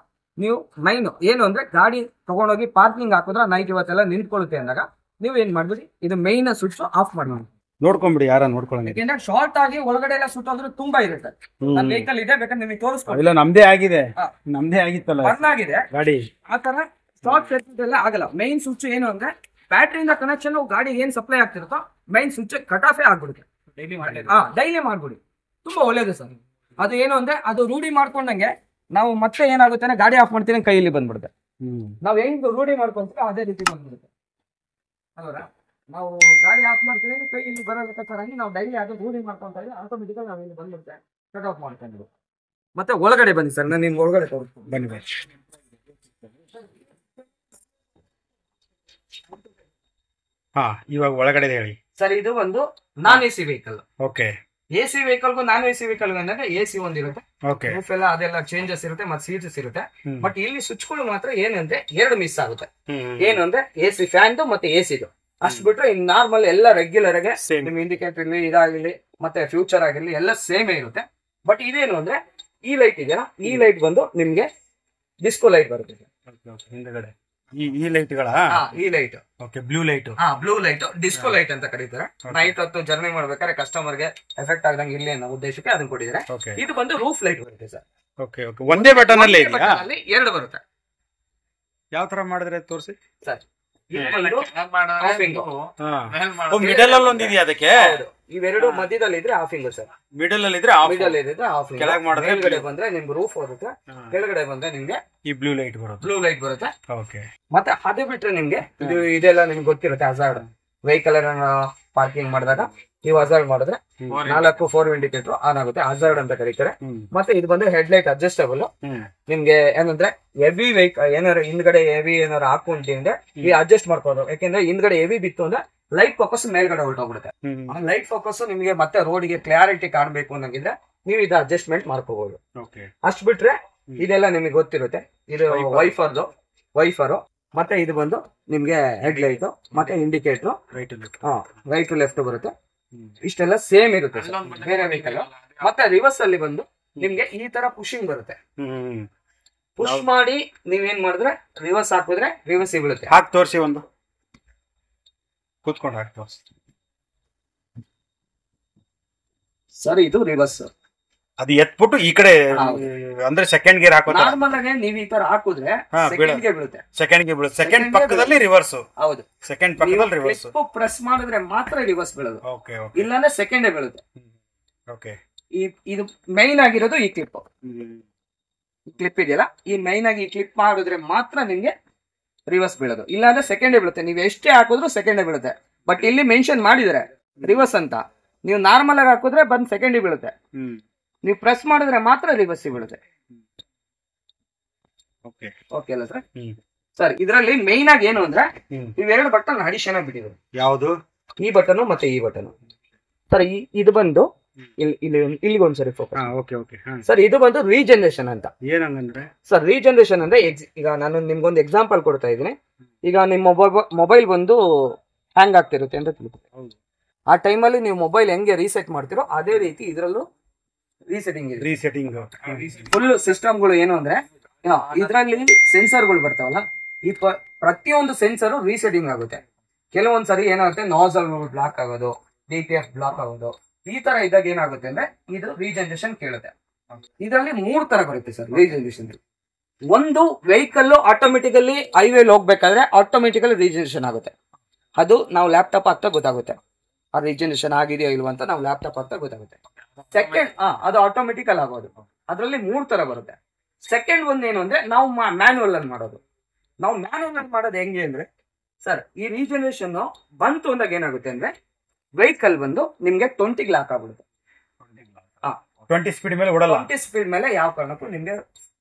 ನೀವು ಮೈನ್ ಏನು ಅಂದ್ರೆ ಗಾಡಿ ತಗೊಂಡೋಗಿ ಪಾರ್ಕಿಂಗ್ ಹಾಕಿದ್ರೆ ನೈಟ್ ಇವತ್ತೆಲ್ಲ ನಿಂತ್ಕೊಳ್ಳುತ್ತೆ ಅಂದಾಗ ನೀವು ಏನ್ ಮಾಡ್ಬಿಡಿ ಇದು ಮೈನ್ ಸ್ವಿಚ್ ಆಫ್ ಮಾಡ್ಬಿಡಿ. ನೋಡ್ಕೊಂಬಿಡಿ ಯಾರ ನೋಡ್ಕೊಳ್ಳಂಗೆ. ಯಾಕೆಂದ್ರೆ ಶಾರ್ಟ್ ಆಗಿ ಒಳಗಡೆ ಎಲ್ಲ ಸುಟ್ಟೋದ್ರೆ ತುಂಬಾ ಇರುತ್ತೆ. ನನ್ನ ವೆಹಿಕಲ್ ಇದೆ, ಬೇಕಾದ್ರೆ ನಿಮಗೆ ತೋರಿಸ್ಕೊಡಿ. ಇಲ್ಲ ನಮ್ದೇ ಆಗಿದೆ, ನಮ್ದೇ ಆಗಿತ್ತಲ್ಲ ಬರ್ನ್ ಆಗಿದೆ ಗಾಡಿ. ಆ ತರ ಶಾರ್ಟ್ ಸರ್ಕ್ಯೂಟ್ ಎಲ್ಲ ಆಗಲ್ಲ. ಮೈನ್ ಸ್ವಿಚ್ ಏನು ಅಂದ್ರೆ ಬ್ಯಾಟ್ರಿಯಿಂದ ಕನೆಕ್ಷನ್ ಗಾಡಿ ಏನ್ ಸಪ್ಲೈ ಆಗ್ತಿರುತ್ತೋ ಮೈನ್ ಸ್ವಿಚ್ ಕಟ್ ಆಫೇ ಆಗ್ಬಿಡುತ್ತೆ. ಡೈಲಿ ಮಾಡ್ಬಿಡಿ, ತುಂಬಾ ಒಳ್ಳೇದು ಸರ್. ಅದು ಏನು ಅಂದ್ರೆ ಅದು ರೂಢಿ ಮಾಡ್ಕೊಂಡಂಗೆ ನಾವು ಮತ್ತೆ ಏನಾಗುತ್ತೆ ಗಾಡಿ ಆಫ್ ಮಾಡ್ತೀನಿ ಕೈಯಲ್ಲಿ ಬಂದ್ಬಿಡುತ್ತೆ. ನಾವ್ ಹೆಂಗ್ ರೂಢಿ ಮಾಡ್ಕೊಂತೀವಿ ಅದೇ ರೀತಿ ಬಂದ್ಬಿಡುತ್ತೆ ಅಲ್ವಾ. ನಾವು ಗಾಡಿ ಆಫ್ ಮಾಡ್ತೀವಿ ಕೈ ಇಲ್ಲಿ ಬರೋದಕ್ಕಾಗಿ ನಾವು ಡೈಲಿ ಅದು ರೂಢಿ ಮಾಡ್ಕೊಂತ ಇದ್ರೆ ಆಟೋಮೆಟಿಕ್ ನಾವು ಇಲ್ಲಿ ಬಂದ್ಬಿಡುತ್ತೆ, ಕಟ್ ಆಫ್ ಮಾಡ್ಕೊಂಡು. ಮತ್ತೆ ಒಳಗಡೆ ಬನ್ನಿ ಸರ್, ನಾನು ನಿಮ್ಗೆ ಒಳಗಡೆ ತೋರಿಸ್ತೀನಿ. ಬನ್ನಿ. ಹಾ, ಇವಾಗ ಒಳಗಡೆ ಹೇಳಿ ಸರ್. ಇದು ಒಂದು non AC vehicle. Okay. AC ವೆಹಿಕಲ್ಗೂ ನಾನ್ ಎಸಿ ವೆಹಿಕಲ್ ಅಂದ್ರೆ ಎಸಿ ಒಂದಿರುತ್ತೆ, ಓಕೆ, ರೂಫ್ ಎಲ್ಲ ಅದೆಲ್ಲ ಚೇಂಜಸ್ ಇರುತ್ತೆ, ಮತ್ತೆ ಸೀಟ್ಸ್ ಇರುತ್ತೆ. ಬಟ್ ಇಲ್ಲಿ ಸ್ವಿಚ್ಗಳು ಮಾತ್ರ ಏನಂದ್ರೆ ಎರಡು ಮಿಸ್ ಆಗುತ್ತೆ. ಏನು ಅಂದ್ರೆ ಎಸಿ ಫ್ಯಾನ್ ಮತ್ತೆ ಎಸಿದು ಅಷ್ಟು ಬಿಟ್ರೆ ಇನ್ ನಾರ್ಮಲ್ ಎಲ್ಲ ರೆಗ್ಯುಲರ್ ಆಗಿ ನಿಮ್ ಇಂಡಿಕೇಟರ್ ಇರಲಿ ಇದಾಗಿರ್ಲಿ ಮತ್ತೆ ಫ್ಯೂಚರ್ ಆಗಿರ್ಲಿ ಎಲ್ಲ ಸೇಮೇ ಇರುತ್ತೆ. ಬಟ್ ಇದೇನು ಅಂದ್ರೆ ಈ ಲೈಟ್ ಇದೆಯಾ, ಈ ಲೈಟ್ ಬಂದು ನಿಮ್ಗೆ ಡಿಸ್ಕೋ ಲೈಟ್ ಬರುತ್ತೆ ಹಿಂದಗಡೆ. ಈ ಲೈಟ್ಗಳ ಈ light blue light, blue light disco light ಅಂತ ಕರೀತಾರೆ. ನೈಟ್ ಹೊತ್ತು ಜರ್ನಿ ಮಾಡ್ಬೇಕಾದ್ರೆ ಕಸ್ಟಮರ್ಗೆ ಎಫೆಕ್ಟ್ ಆಗದಂಗೆ ಇರ್ಲಿ ಅನ್ನೋ ಉದ್ದೇಶಕ್ಕೆ ಅದನ್ನ ಕೊಟ್ಟಿದ್ದಾರೆ. ಇದು ಬಂದು ರೂಫ್ ಲೈಟ್ ಬರುತ್ತೆ ಸರ್. ಓಕೆ ಓಕೆ, ಒಂದೇ ಬಟನ್ ಅಲ್ಲಿ ಎರಡು ಬರುತ್ತೆ. ಯಾವ ತರ ಮಾಡಿದ್ರೆ ತೋರಿಸಿ ಸರ್. ಮಿಡಲ್ ಅಲ್ಲಿ ಒಂದಿದೆಯಾ ಅದಕ್ಕೆ? ಇವೆರಡು ಮಧ್ಯದಲ್ಲಿ ಇದ್ರೆ ಆಫಿಂಗ್ ಸರ್. ಮಿಡಲ್ ಅಲ್ಲಿ ಇದ್ರೆ ಮಿಡಲ್ ಇದ್ರೆ ಆಫ್. ಕೆಳಗೆ ಮಾಡಿದ್ರೆ ಮೇಲ್ಗಡೆ ಬಂದ್ರೆ ನಿಮ್ಗೆ ರೂಫ್ ಬರುತ್ತೆ, ಕೆಳಗಡೆ ಬಂದ್ರೆ ನಿಮ್ಗೆ ಈ ಬ್ಲೂ ಲೈಟ್ ಬರುತ್ತೆ. ಬ್ಲೂ ಲೈಟ್ ಬರುತ್ತೆ. ಓಕೆ. ಮತ್ತೆ ಅದು ಬಿಟ್ರೆ ನಿಮ್ಗೆ ಇದೆಲ್ಲ ನಿಮ್ಗೆ ಗೊತ್ತಿರುತ್ತೆ. ಹಜಾರ್ಡ್ ವೆಹಿಕಲ್ ಪಾರ್ಕಿಂಗ್ ಮಾಡಿದಾಗ ನೀವು ಹಜಾರ್ಡ್ ಮಾಡಿದ್ರೆ 4 4 ಇಂಡಿಕೇಟರ್ ಆನ್ ಆಗುತ್ತೆ, ಹಜಾರ್ಡ್ ಅಂತ ಕರೀತಾರೆ. ಮತ್ತೆ ಇದು ಬಂದ್ರೆ ಹೆಡ್ ಲೈಟ್ ಅಡ್ಜಸ್ಟಬಲ್. ನಿಮ್ಗೆ ಏನಂದ್ರೆ ಹೆವಿ ವೆಹಿಕಲ್ ಏನಾರು ಹಿಂದ್ಗಡೆ ಹೆವಿ ಏನಾರು ಹಾಕೊಂಡ್ರೆ ಈ ಅಡ್ಜಸ್ಟ್ ಮಾಡ್ಕೋದು. ಯಾಕೆಂದ್ರೆ ಹಿಂದ್ಗಡೆ ಹೆವಿ ಬಿತ್ತು ಅಂದ್ರೆ ಲೈಟ್ ಫೋಕಸ್ ಮೇಲ್ಗಡೆ ಹೊರಟೋಗ್ಬಿಡುತ್ತೆ. ಆ ಲೈಟ್ ಫೋಕಸ್ ನಿಮ್ಗೆ ಮತ್ತೆ ರೋಡ್ಗೆ ಕ್ಲಾರಿಟಿ ಕಾಣಬೇಕು ಅನ್ನಂಗಿದ್ರೆ ನೀವು ಇದು ಅಡ್ಜಸ್ಟ್ಮೆಂಟ್ ಮಾಡ್ಕೋಬಹುದು. ಅಷ್ಟು ಬಿಟ್ರೆ ಇದೆಲ್ಲ ನಿಮಗೆ ಗೊತ್ತಿರುತ್ತೆ. ಇದು ವೈಫರ್ ಮತ್ತೆ ಇದು ಬಂದು ನಿಮ್ಗೆ ಹೆಡ್ ಲೈಟ್ ಮತ್ತೆ ಇಂಡಿಕೇಟರ್ ರೈಟ್ ಟು ಲೆಫ್ಟ್ ಬರುತ್ತೆ. ಇಷ್ಟೆಲ್ಲ ಸೇಮ್ ಇರುತ್ತೆ ಬೇರೆ ವೆಹಿಕಲ್. ಮತ್ತೆ ರಿವರ್ಸ್ ಅಲ್ಲಿ ಬಂದು ನಿಮ್ಗೆ ಈ ತರ ಪುಷಿಂಗ್ ಬರುತ್ತೆ. ಪುಷ್ ಮಾಡಿ ನೀವೇನ್ ಮಾಡಿದ್ರೆ ರಿವರ್ಸ್ ಹಾಕಿದ್ರೆ ರಿವರ್ಸ್ ಬೀಳುತ್ತೆ. ಹಾಕಿ ತೋರಿಸಿ, ಒಂದು ಕೂತ್ಕೊಂಡು ಹಾಕಿ ತೋರಿಸಿ ಸರ್. ಇದು ರಿವರ್ಸ್. ಅದು ಎತ್ಬಿಟ್ಟು ಈ ಕಡೆ ಅಂದ್ರೆ ಸೆಕೆಂಡ್ ಗೇರ್ ಹಾಕೋ ನಾರ್ಮಲ್ ಆಗಿ ನೀವು ಈ ತರ ಹಾಕಿದ್ರೆ ಸೆಕೆಂಡ್ ಗೆ ಬೀಳುತ್ತೆ. ಸೆಕೆಂಡ್ ಗೆ ಬೀಳುತ್ತೆ. ಸೆಕೆಂಡ್ ಪಕ್ಕದಲ್ಲಿ ರಿವರ್ಸ್. ಹೌದು, ಸೆಕೆಂಡ್ ಪಕ್ಕದಲ್ಲಿ ರಿವರ್ಸ್. ಪ್ರೆಸ್ ಮಾಡಿದ್ರೆ ಮಾತ್ರ ರಿವರ್ಸ್ ಬೀಳೋದು. Okay okay. ಇಲ್ಲಾಂದ್ರೆ ಸೆಕೆಂಡ್ ಬೀಳುತ್ತೆ. ಓಕೆ. ಇದು ಮೈನ್ ಆಗಿರೋದು ಈ ಕ್ಲಿಪ್. ಈ ಕ್ಲಿಪ್ ಇದೆಯಲ್ಲ, ಈ ಮೈನ್ ಆಗಿ ಈ ಕ್ಲಿಪ್ ಮಾಡಿದ್ರೆ ಮಾತ್ರ ನಿಮ್ಗೆ ರಿವರ್ಸ್ ಬೀಳೋದು. ಇಲ್ಲಾಂದ್ರೆ ಸೆಕೆಂಡ್ ಬೀಳುತ್ತೆ. ನೀವು ಎಷ್ಟೇ ಹಾಕಿದ್ರು ಸೆಕೆಂಡ್ ಬೀಳುತ್ತೆ. ಬಟ್ ಇಲ್ಲಿ ಮೆನ್ಷನ್ ಮಾಡಿದ್ರೆ ರಿವರ್ಸ್ ಅಂತ. ನೀವು ನಾರ್ಮಲ್ ಆಗಿ ಹಾಕಿದ್ರೆ ಬಂದ್ ಸೆಕೆಂಡ್ ಬೀಳುತ್ತೆ. ನೀವು ಪ್ರೆಸ್ ಮಾಡಿದ್ರೆ ಮಾತ್ರ ರಿವರ್ಸ್ ಬೀಳುತ್ತೆ. ಓಕೆ ಅಲ್ಲ ಸರ್? ಸರ್, ಇದರಲ್ಲಿ ಮೈನ್ ಆಗಿ ಏನು ಅಂದ್ರೆ ಇವೆರಡು ಬಟನ್ ಅಡಿಷನ್ ಆಗಿ ಬಿಟ್ಟಿದ್ರು. ಯಾವುದು? ಈ ಬಟನ್ ಮತ್ತೆ ಈ ಬಟನ್. ಸರ್, ಇದು ಬಂದು ಇಲ್ಲಿಗೆ ಒಂದ್ಸರಿ ಫೋಕಸ್. Okay okay. ಸರ್, ಇದು ಬಂದು ರೀಜನರೇಷನ್ ಅಂತ. ಏನಂದ್ರೆ ಸರ್, ರೀಜನರೇಷನ್ ಅಂದ್ರೆ ಈಗ ನಾನು ನಿಮ್ಗೊಂದು ಎಕ್ಸಾಂಪಲ್ ಕೊಡ್ತಾ ಇದ್ದೀನಿ. ಈಗ ನಿಮ್ಮ ಮೊಬೈಲ್ ಬಂದು ಹ್ಯಾಂಗ್ ಆಗ್ತಿರುತ್ತೆ ಅಂತ ತಿಳ್ಕೊಳ್ಳಿ. ಆ ಟೈಮಲ್ಲಿ ನೀವು ಮೊಬೈಲ್ ಹೆಂಗೆ ರೀಸೆಟ್ ಮಾಡ್ತಿರೋ ಅದೇ ರೀತಿ ಇದರಲ್ಲೂ ರೀಸೆಟಿಂಗ್ ಫುಲ್ ಸಿಸ್ಟಮ್ಗಳು ಏನು ಅಂದ್ರೆ ಇದರಲ್ಲಿ ಸೆನ್ಸರ್ಗಳು ಬರ್ತಾವಲ್ಲ, ಈ ಪ್ರತಿಯೊಂದು ಸೆನ್ಸರ್ ರೀಸೆಟಿಂಗ್ ಆಗುತ್ತೆ. ಕೆಲವೊಂದ್ಸರಿ ಏನಾಗುತ್ತೆ, ನಾಸಲ್ ಬ್ಲಾಕ್ ಆಗೋದು, DPF ಬ್ಲಾಕ್ ಆಗೋದು, ಈ ತರ ಇದ್ದಾಗ ಏನಾಗುತ್ತೆ ಅಂದ್ರೆ ಇದು ರೀಜನರೇಷನ್ ಕೇಳುತ್ತೆ. ಇದರಲ್ಲಿ 3 ತರ ಬರುತ್ತೆ ಸರ್ ರೀಜನರೇಷನ್. ಒಂದು ವೆಹಿಕಲ್ ಆಟೋಮೆಟಿಕಲಿ ಹೈವೇಲಿ ಹೋಗ್ಬೇಕಾದ್ರೆ ಆಟೋಮೆಟಿಕಲಿ ರೀಜನರೇಷನ್ ಆಗುತ್ತೆ. ಅದು ನಾವು ಲ್ಯಾಪ್ಟಾಪ್ ಆಗ್ತಾ ಗೊತ್ತಾಗುತ್ತೆ ಆ ರೀಜನರೇಷನ್ ಆಗಿದೆಯೋ ಇಲ್ವಾ ಅಂತ. ನಾವು ಲ್ಯಾಪ್ಟಾಪ್ ಆಗ್ತಾ ಗೊತ್ತಾಗುತ್ತೆ. ಸೆಕೆಂಡ್ ಅದು ಆಟೋಮೆಟಿಕಲ್ ಆಗೋದು. ಅದರಲ್ಲಿ 3 ತರ ಬರುತ್ತೆ. ಸೆಕೆಂಡ್ ಒಂದು ಏನು ಅಂದ್ರೆ ನಾವು ಮ್ಯಾನ್ಯುವಲ್ ಅಲ್ಲಿ ಮಾಡೋದು. ನಾವು ಮ್ಯಾನ್ಯುವಲ್ ಅಲ್ಲಿ ಮಾಡೋದು ಹೆಂಗೆ ಅಂದ್ರೆ ಸರ್, ಈ ರೀಜನರೇಷನ್ ಬಂತು ಅಂದಾಗ ಏನಾಗುತ್ತೆ ಅಂದ್ರೆ ವೆಹಿಕಲ್ ಬಂದು ನಿಮ್ಗೆ 20 ಲಾಕ್ ಆಗ್ಬಿಡುತ್ತೆ. 20 ಸ್ಪೀಡ್ ಮೇಲೆ ಓಡಲ್ಲ. 20 ಸ್ಪೀಡ್ ಮೇಲೆ ಯಾವ ಕಾರಣಕ್ಕೂ ನಿಮ್ಗೆ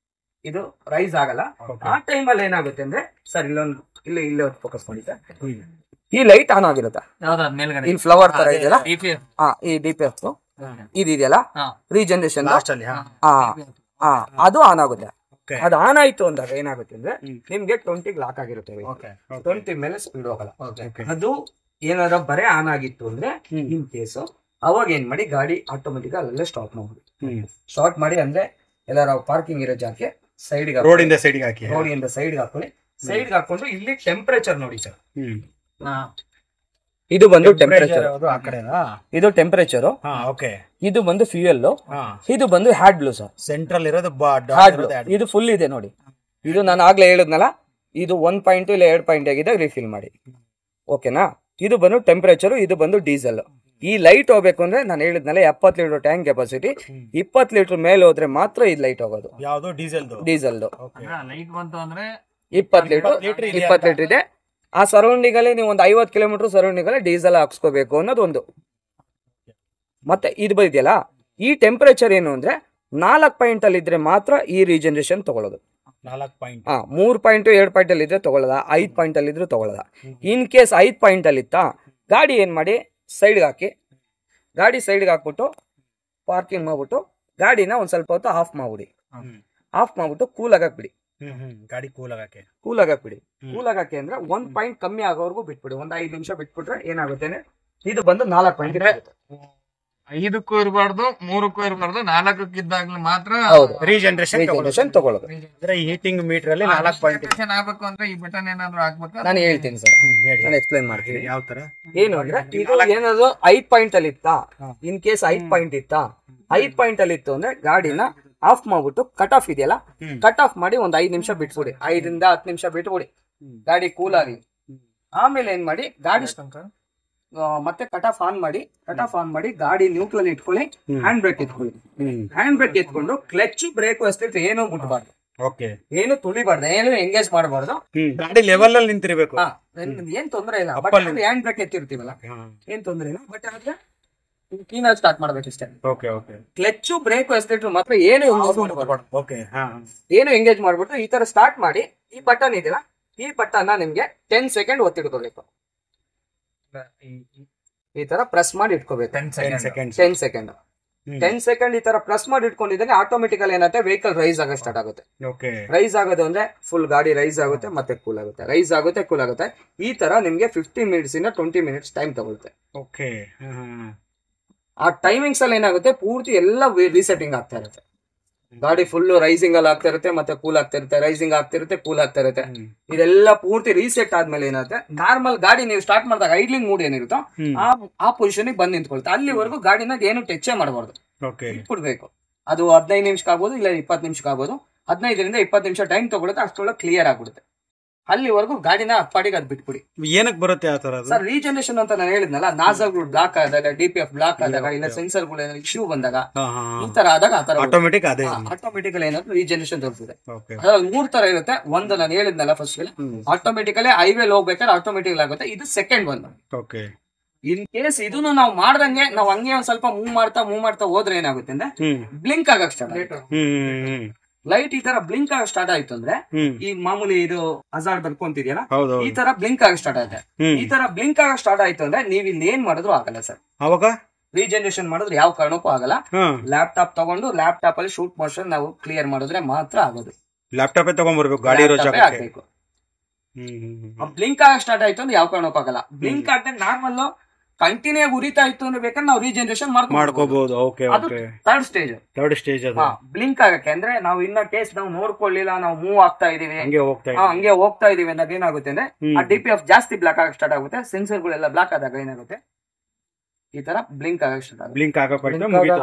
ಇದು ರೈಸ್ ಆಗಲ್ಲ. ಆ ಟೈಮಲ್ಲಿ ಏನಾಗುತ್ತೆ ಅಂದ್ರೆ ಸರ್, ಇಲ್ಲೇ ಫೋಕಸ್ ಮಾಡಿದ್ದೆ. ಈ ಲೈಟ್ ಆನ್ ಆಗಿರುತ್ತೆ. ಇಲ್ಲಿ ಫ್ಲವರ್ ತರ ಇದೆಯಲ್ಲ, ಈ DPF ಇದೆಯಲ್ಲ ರೀಜನರೇಷನ್, ಅದು ಆನ್ ಆಗುತ್ತೆ. ಅದು ಆನ್ ಆಯ್ತು ಅಂದಾಗ ಏನಾಗುತ್ತೆ ಅಂದ್ರೆ ನಿಮ್ಗೆ 20 ಲಾಕ್ ಆಗಿರುತ್ತೆ. 20 ಮೇಲೆ ಸ್ಪೀಡ್ ಹೋಗಲ್ಲ. ಅದು ಏನಾದ್ರು ಬರೇ ಆನ್ ಆಗಿತ್ತು ಅಂದ್ರೆ ಇನ್ ಕೇಸ್ ಅವಾಗ ಏನ್ ಮಾಡಿ ಗಾಡಿ ಆಟೋಮೆಟಿಕ್ ಅಲ್ಲೇ ಸ್ಟಾಪ್ ಮಾಡ್ಬಿಡಿ. ಸ್ಟಾರ್ಟ್ ಮಾಡಿ ಅಂದ್ರೆ ಎಲ್ಲಾರ ಪಾರ್ಕಿಂಗ್ ಇರೋ ಜಾಗಕ್ಕೆ ಸೈಡ್ ರೋಡಿಂದ ಸೈಡ್ಗೆ ಹಾಕಿ. ರೋಡಿಂದ ಸೈಡ್ ಹಾಕೊಳ್ಳಿ. ಸೈಡ್ ಹಾಕೊಂಡು ಇಲ್ಲಿ ಟೆಂಪರೇಚರ್ ನೋಡಿ ಸರ್. ಇದು ಬಂದು ಟೆಂಪರೇಚರ್, ಆ ಕಡೆನಾ? ಇದು ಟೆಂಪರೇಚರ್. ಓಕೆ. ಇದು ಬಂದು ಫ್ಯೂಯಲ್, ಇದು ಬಂದು ಹ್ಯಾಡ್ ಬ್ಲೂ ಸರ್. ಸೆಂಟ್ರಲ್ ಇರೋದು ಹ್ಯಾಡ್ ಬ್ಲೂ. ಇದು ಫುಲ್ ಇದೆ ನೋಡಿ. ಇದು ನಾನು ಆಗ್ಲೇ ಹೇಳಿದ್ನಲ್ಲ, ಇದು 1 ಪಾಯಿಂಟ್ ಇಲ್ಲ 2 ಪಾಯಿಂಟ್ ಆಗಿದೆ, ರಿಫಿಲ್ ಮಾಡಿ. ಓಕೆನಾ? ಇದು ಬಂದು ಟೆಂಪರೇಚರ್, ಇದು ಬಂದು ಡೀಸೆಲ್. ಈ ಲೈಟ್ ಹೋಗ್ಬೇಕು ಅಂದ್ರೆ ನಾನು ಹೇಳಿದ್ನಲ್ಲ 70 ಲೀಟರ್ ಟ್ಯಾಂಕ್ ಕೆಪಾಸಿಟಿ, 20 ಲೀಟರ್ ಮೇಲೆ ಹೋದ್ರೆ ಮಾತ್ರ ಇದು ಲೈಟ್ ಹೋಗೋದು. ಯಾವುದು? ಡೀಸೆಲ್. ಲೈಟ್ ಬಂತು ಅಂದ್ರೆ 20 ಲೀಟರ್ ಇದೆ. ಆ ಸರೌಂಡಿಂಗ್ ಅಲ್ಲಿ ನೀವು ಒಂದು 50 ಕಿಲೋಮೀಟರ್ ಸರೌಂಡಿಂಗ್ ಅಲ್ಲಿ ಡೀಸೆಲ್ ಹಾಕ್ಸ್ಕೋಬೇಕು ಅನ್ನೋದು ಒಂದು. ಮತ್ತೆ ಇದು ಇದೆಯಲ್ಲ, ಈ ಟೆಂಪರೇಚರ್ ಏನು ಅಂದ್ರೆ 4 ಪಾಯಿಂಟ್ ಅಲ್ಲಿ ಇದ್ರೆ ಮಾತ್ರ ಈ ರೀಜನರೇಷನ್ ತಗೊಳ್ಳೋದು. 4 ಪಾಯಿಂಟ್. 3 ಪಾಯಿಂಟ್ 2 ಪಾಯಿಂಟ್ ಅಲ್ಲಿ ಇದ್ರೆ ತಗೊಳ್ಳೋದ, 5 ಪಾಯಿಂಟ್ ಅಲ್ಲಿ ಇದ್ರೆ ತಗೊಳ್ಳೋದ. ಇನ್ ಕೇಸ್ 5 ಪಾಯಿಂಟ್ ಅಲ್ಲಿ ಇತ್ತಾ, ಗಾಡಿ ಏನ್ ಮಾಡಿ ಸೈಡ್ಗೆ ಹಾಕಿ, ಗಾಡಿ ಸೈಡ್ಗೆ ಹಾಕ್ಬಿಟ್ಟು ಪಾರ್ಕಿಂಗ್ ಮಾಡ್ಬಿಟ್ಟು ಗಾಡಿನ ಒಂದ್ ಸ್ವಲ್ಪ ಹೊತ್ತು ಆಫ್ ಮಾಡ್ಬಿಡಿ. ಆಫ್ ಮಾಡ್ಬಿಟ್ಟು ಕೂಲ್ ಆಗಕ್ ಗಾಡಿ ಕೂಲ್ ಆಗಕ್ಕೆ ಬಿಡಿ. ಕೂಲ್ ಆಗಕ್ಕೆ ಅಂದ್ರೆ 1 ಪಾಯಿಂಟ್ ಕಮ್ಮಿ ಆಗೋವರೆಗೂ ಬಿಟ್ಬಿಡಿ. ಒಂದು 5 ನಿಮಿಷ ಬಿಟ್ಬಿಟ್ರೆ ಏನಾಗುತ್ತೆ, ಇದು ಬಂದು 4 ಪಾಯಿಂಟ್ ಇರುತ್ತೆ. 5ಕ್ಕೂ ಇರಬಾರ್ದು, 3ಕ್ಕೂ ಇರಬಾರ್ದು, 4ಕ್ಕೆ ಇದ್ದಾಗಲೂ ಮಾತ್ರ ರೀಜನರೇಷನ್ ತಗೊಳ್ಳೋದು. ಅಂದ್ರೆ ಹೀಟಿಂಗ್ ಮೀಟರ್ ಅಲ್ಲಿ 4 ಪಾಯಿಂಟ್ ಆಗ್ಬೇಕು ಅಂದ್ರೆ ಈ ಬಟನ್ ಏನಾದ್ರು ಹಾಕ್ಬೇಕು. ನಾನು ಹೇಳ್ತೀನಿ ಸರ್, ನಾನು ಎಕ್ಸ್ಪ್ಲೈನ್ ಮಾಡ್ತೀನಿ. ಯಾವ ತರ ಏನು ಅಂದ್ರೆ, ಇದು ಏನಾದ್ರು 5 ಪಾಯಿಂಟ್ ಅಲ್ಲಿ ಇತ್ತಾ, ಇನ್ ಕೇಸ್ 5 ಪಾಯಿಂಟ್ ಇತ್ತಾ, 5 ಪಾಯಿಂಟ್ ಅಲ್ಲಿ ಇತ್ತು ಅಂದ್ರೆ ಗಾಡಿನ ಆಫ್ ಮಾಡ್ಬಿಟ್ಟು ಕಟ್ ಆಫ್ ಇದೆಯಲ್ಲ, ಕಟ್ ಆಫ್ ಮಾಡಿ ಒಂದ್ 5 ನಿಮಿಷ ಬಿಟ್ಬಿಡಿ. 5 ರಿಂದ 10 ನಿಮಿಷ ಬಿಟ್ಬಿಡಿ, ಗಾಡಿ ಕೂಲ್ ಆಗಿ. ಆಮೇಲೆ ಏನ್ ಮಾಡಿ, ಗಾಡಿ ಮತ್ತೆ ಕಟ್ ಆಫ್ ಆನ್ ಮಾಡಿ ಗಾಡಿ ನ್ಯೂಟ್ರಲ್ ಇಟ್ಕೊಳ್ಳಿ. ಹ್ಯಾಂಡ್ ಬ್ರೇಕ್ ಎತ್ಕೊಳ್ಳಿ. ಹ್ಯಾಂಡ್ ಬ್ರೇಕ್ ಎತ್ಕೊಂಡು ಕ್ಲಚ್ ಬ್ರೇಕ್ ಅಷ್ಟೇ ಏನು ಮುಟ್ಬಾರ್ದು, ಏನು ತುಳಿಬಾರ್ದು, ಏನು ಎಂಗೇಜ್ ಮಾಡಬಾರ್ದು. ಗಾಡಿ ಲೆವೆಲ್ ಅಲ್ಲಿ ನಿಂತಿರ್ಬೇಕು. ಏನ್ ತೊಂದ್ರೆ ಇಲ್ಲ, ಬಟ್ ಹ್ಯಾಂಡ್ ಬ್ರೇಕ್ ಎತ್ತಿರ್ತೀವಲ್ಲ ಏನ್ ತೊಂದ್ರೆ ಇಲ್ಲ. ಬಟ್ ಆದ್ರೆ ಕ್ಲೀನ್ ಆಗಿ ಸ್ಟಾರ್ಟ್ ಮಾಡ್ಬೇಕು ಇಷ್ಟೇ. ಕ್ಲಚ್ ಬ್ರೇಕ್ ಎಸ್ತಿಟ್ರು ಮಾತ್ರ ಏನು ಎಂಗೇಜ್ ಮಾಡ್ಬಿಟ್ಟು ಈ ತರ ಸ್ಟಾರ್ಟ್ ಮಾಡಿ. ಈ ಬಟನ್ ಇದೆಯಲ್ಲ, ಈ ಬಟನ್ ನಿಮ್ಗೆ 10 ಸೆಕೆಂಡ್ ಒತ್ತಿಡ್ಕೋಬೇಕು. ಈ ತರ ಪ್ರೆಸ್ ಮಾಡಿ ಇಟ್ಕೋಬೇಕು 10 ಸೆಕೆಂಡ್. ಈ ತರ ಪ್ರೆಸ್ ಮಾಡಿ ಇಟ್ಕೊಂಡಿದ್ದಾಗ ಆಟೋಮೆಟಿಕಲ್ ಏನತ್ತೆ, ವೆಹಿಕಲ್ ರೈಸ್ ಆಗ ಸ್ಟಾರ್ಟ್ ಆಗುತ್ತೆ. ರೈಸ್ ಆಗೋದು ಅಂದ್ರೆ ಫುಲ್ ಗಾಡಿ ರೈಸ್ ಆಗುತ್ತೆ ಮತ್ತೆ ಕೂಲ್ ಆಗುತ್ತೆ, ರೈಸ್ ಆಗುತ್ತೆ ಕೂಲ್ ಆಗುತ್ತೆ. ಈ ತರ ನಿಮ್ಗೆ 15 ಮಿನಿಟ್ಸ್ ಇಂದ 20 ಮಿನಿಟ್ಸ್ ಟೈಮ್ ತಗೊಳುತ್ತೆ. ಆ ಟೈಮಿಂಗ್ಸ್ ಅಲ್ಲಿ ಏನಾಗುತ್ತೆ, ಪೂರ್ತಿ ಎಲ್ಲ ರೀಸೆಟ್ಟಿಂಗ್ ಆಗ್ತಾ ಇರುತ್ತೆ. ಗಾಡಿ ಫುಲ್ ರೈಸಿಂಗ್ ಅಲ್ಲಿ ಆಗ್ತಾ ಇರುತ್ತೆ ಮತ್ತೆ ಕೂಲ್ ಆಗ್ತಾ ಇರುತ್ತೆ, ರೈಸಿಂಗ್ ಆಗ್ತಿರುತ್ತೆ ಕೂಲ್ ಆಗ್ತಾ ಇರುತ್ತೆ. ಇದೆಲ್ಲ ಪೂರ್ತಿ ರೀಸೆಟ್ ಆದ್ಮೇಲೆ ಏನಾಗುತ್ತೆ, ನಾರ್ಮಲ್ ಗಾಡಿ ನೀವು ಸ್ಟಾರ್ಟ್ ಮಾಡಿದಾಗ ಐಡ್ಲಿಂಗ್ ಮೂಡ್ ಏನಿರುತ್ತೋ ಆ ಪೊಸಿಷನ್ ಬಂದ್ ನಿಂತ್ಕೊಳ್ತಾ. ಅಲ್ಲಿವರೆಗೂ ಗಾಡಿನ ಏನು ಟಚ್ ಮಾಡಬಾರ್ದು, ಇಟ್ಬಿಡ್ಬೇಕು. ಅದು 15 ನಿಮಿಷಕ್ಕೆ ಆಗ್ಬೋದು, ಇಲ್ಲ 20 ನಿಮಿಷಕ್ಕೆ ಆಗ್ಬೋದು. 15 ರಿಂದ 20 ನಿಮಿಷ ಟೈಮ್ ತಗೊಳುತ್ತೆ, ಅಷ್ಟೊಳಗೆ ಕ್ಲಿಯರ್ ಆಗ್ಬಿಡುತ್ತೆ. ಅಲ್ಲಿವರೆಗೂ ಗಾಡಿನ ಪಾಡಿಗೆ ಅದ್ ಬಿಟ್ಬಿಡಿ. ಏನಕ್ಕೆ ಬರುತ್ತೆ ಆ ತರ? ಸರ್, ರೀಜನರೇಷನ್ ಅಂತ ನಾನು ಹೇಳಿದ್ನಲ್ಲ, ನಾಸಲ್ಗಳು ಬ್ಲಾಕ್ ಆದಾಗ, DPF ಬ್ಲಾಕ್ ಆದಾಗ, ಇಲ್ಲ ಸೆನ್ಸರ್ಗಳು ಏನಾದ್ರು ಇಶ್ಯೂ ಬಂದಾಗ, ಈ ತರ ಆದಾಗ ಆ ತರ ಆಟೋಮೆಟಿಕಲಿ ಏನಾದ್ರು ರೀಜನರೇಷನ್ ತೋರಿಸುತ್ತೆ. ಅದ್ರಲ್ಲಿ 3 ತರ ಇರುತ್ತೆ. ಒಂದು ನಾನು ಹೇಳಿದ್ನಲ್ಲ ಫಸ್ಟ್, ಆಟೋಮೆಟಿಕಲಿ ಹೈವೇಲಿ ಹೋಗ್ಬೇಕಾದ್ರೆ ಆಟೋಮೆಟಿಕಲ್ ಆಗುತ್ತೆ. ಇದು ಸೆಕೆಂಡ್ ಒನ್. ಇನ್ ಕೇಸ್ ಇದನ್ನು ನಾವು ಮಾಡ್ದಂಗೆ ನಾವು ಹಂಗೆ ಒಂದ್ ಸ್ವಲ್ಪ ಮೂವ್ ಮಾಡ್ತಾ ಹೋದ್ರೆ ಏನಾಗುತ್ತೆ ಅಂದ್ರೆ ಬ್ಲಿಂಕ್ ಆಗಕ್ ಸ್ಟಾರ್ಟ್ ಆಗುತ್ತೆ. ಲೈಟ್ ಈ ತರ ಬ್ಲಿಂಕ್ ಆಗ ಸ್ಟಾರ್ಟ್ ಆಯ್ತು ಅಂದ್ರೆ, ಈ ಮಾಮೂಲಿ ಇದು ಹಜಾರ್ಡ್ ಬರ್ಕೊಂತಿದ್ಯಲ್ಲ, ಈ ತರ ಬ್ಲಿಂಕ್ ಆಗ ಸ್ಟಾರ್ಟ್ ಆಗುತ್ತೆ. ಈ ತರ ಬ್ಲಿಂಕ್ ಆಗ ಸ್ಟಾರ್ಟ್ ಆಯ್ತು ಅಂದ್ರೆ ನೀವ್ ಇಲ್ಲಿ ಏನ್ ಮಾಡಿದ್ರು ಆಗಲ್ಲ ಸರ್. ಅವಾಗ ರೀಜನರೇಷನ್ ಮಾಡಿದ್ರೆ ಯಾವ ಕಾರಣಕ್ಕೂ ಆಗಲ್ಲ. ಲ್ಯಾಪ್ಟಾಪ್ ತಗೊಂಡು ಲ್ಯಾಪ್ಟಾಪ್ ಅಲ್ಲಿ ಶೂಟ್ ಮೋಷನ್ ನಾವು ಕ್ಲಿಯರ್ ಮಾಡಿದ್ರೆ ಮಾತ್ರ ಆಗೋದು. ಲ್ಯಾಪ್ಟಾಪ್ ತಗೊಂಡ್ಬರ್ಬೇಕು, ಗಾಡಿ ಆಗ್ಬೇಕು. ಬ್ಲಿಂಕ್ ಆಗ ಸ್ಟಾರ್ಟ್ ಆಯ್ತು ಅಂದ್ರೆ ಯಾವ ಕಾರಣಕ್ಕೂ ಆಗಲ್ಲ. ಬ್ಲಿಂಕ್ ಆದ್ರೆ ನಾರ್ಮಲ್ ಕಂಟಿನ್ಯೂ ಉರಿತಾ ಇತ್ತು ಅಂದ್ರೆ ಬೇಕಾದ್ರೆ ನಾವು ರೀಜನರೇಷನ್ ಮಾಡ್ಕೋಬಹುದು. ಥರ್ಡ್ ಸ್ಟೇಜ್ ಬ್ಲಿಂಕ್ ಆಗಕ್ಕೆ ಅಂದ್ರೆ ನಾವು ಇನ್ನ ಕೇಸ್ ನಾವು ನೋಡ್ಕೊಳ್ಳಿಲ್ಲ, ನಾವು ಮೂವ್ ಆಗ್ತಾ ಇದೀವಿ, ಹಂಗೆ ಹೋಗ್ತಾ ಇದೀವಿ ಅಂದಾಗ ಏನಾಗುತ್ತೆ ಅಂದ್ರೆ ಆ DPF ಜಾಸ್ತಿ ಬ್ಲಾಕ್ ಆಗಕ್ಕೆ ಸ್ಟಾರ್ಟ್ ಆಗುತ್ತೆ. ಸೆನ್ಸರ್ ಗಳೆಲ್ಲ ಬ್ಲಾಕ್ ಆದಾಗ ಏನಾಗುತ್ತೆ, ಈ ತರ ಬ್ಲಿಂಕ್ ಆಗಕ್ಕೆ ಸ್ಟಾರ್ಟ್ ಆಗುತ್ತೆ.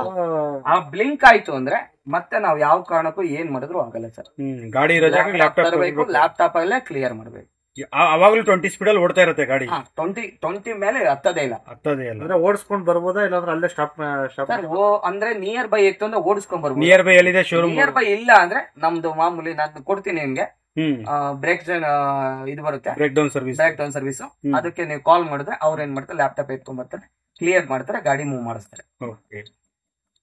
ಆ ಬ್ಲಿಂಕ್ ಆಯ್ತು ಅಂದ್ರೆ ಮತ್ತೆ ನಾವು ಯಾವ ಕಾರಣಕ್ಕೂ ಏನ್ ಮಾಡಿದ್ರು ಆಗಲ್ಲ ಸರ್. ಗಾಡಿ ಲ್ಯಾಪ್ಟಾಪ್ ಅಲ್ಲೇ ಕ್ಲಿಯರ್ ಮಾಡ್ಬೇಕು. ಅವಾಗಲೂ 20 ಸ್ಪೀಡ್ ಅಲ್ಲಿ ಓಡ್ತಾ ಇರುತ್ತೆ ಗಾಡಿ. 20 ಮೇಲೆ ಹತ್ತದೇ ಇಲ್ಲ. ಅಂದ್ರೆ ಓಡಿಸ್ಕೊಂಡ್ ಬರ್ಬೋದಾ, ಇಲ್ಲಾಂದ್ರೆ ಅಲ್ಲೇ ಸ್ಟಾಪ್ ಅಂದ್ರೆ ನಿಯರ್ ಬೈ ಇತ್ತು ಅಂದ್ರೆ ಓಡಿಸ್ಕೊಂಡ್ ಬರ್ಬೋದು. ನಿಯರ್ ಬೈ ಎಲ್ಲಿದೆ ಶೋರೂಮ್? ನಿಯರ್ ಬೈ ಇಲ್ಲ ಅಂದ್ರೆ ನಮ್ದು ಮಾಮೂಲಿ ನಾನು ಕೊಡ್ತೀನಿ ನಿಮ್ಗೆ, ಬ್ರೇಕ್ ಇದು ಬರುತ್ತೆ, ಬ್ರೇಕ್ ಡೌನ್ ಸರ್ವಿಸ್. ಅದಕ್ಕೆ ನೀವು ಕಾಲ್ ಮಾಡಿದ್ರೆ ಅವ್ರು ಏನ್ ಮಾಡ್ತಾರೆ, ಲ್ಯಾಪ್ಟಾಪ್ ಎತ್ಕೊಂಡ್ ಬರ್ತಾರೆ, ಕ್ಲಿಯರ್ ಮಾಡ್ತಾರೆ, ಗಾಡಿ ಮೂವ್ ಮಾಡಿಸ್ತಾರೆ.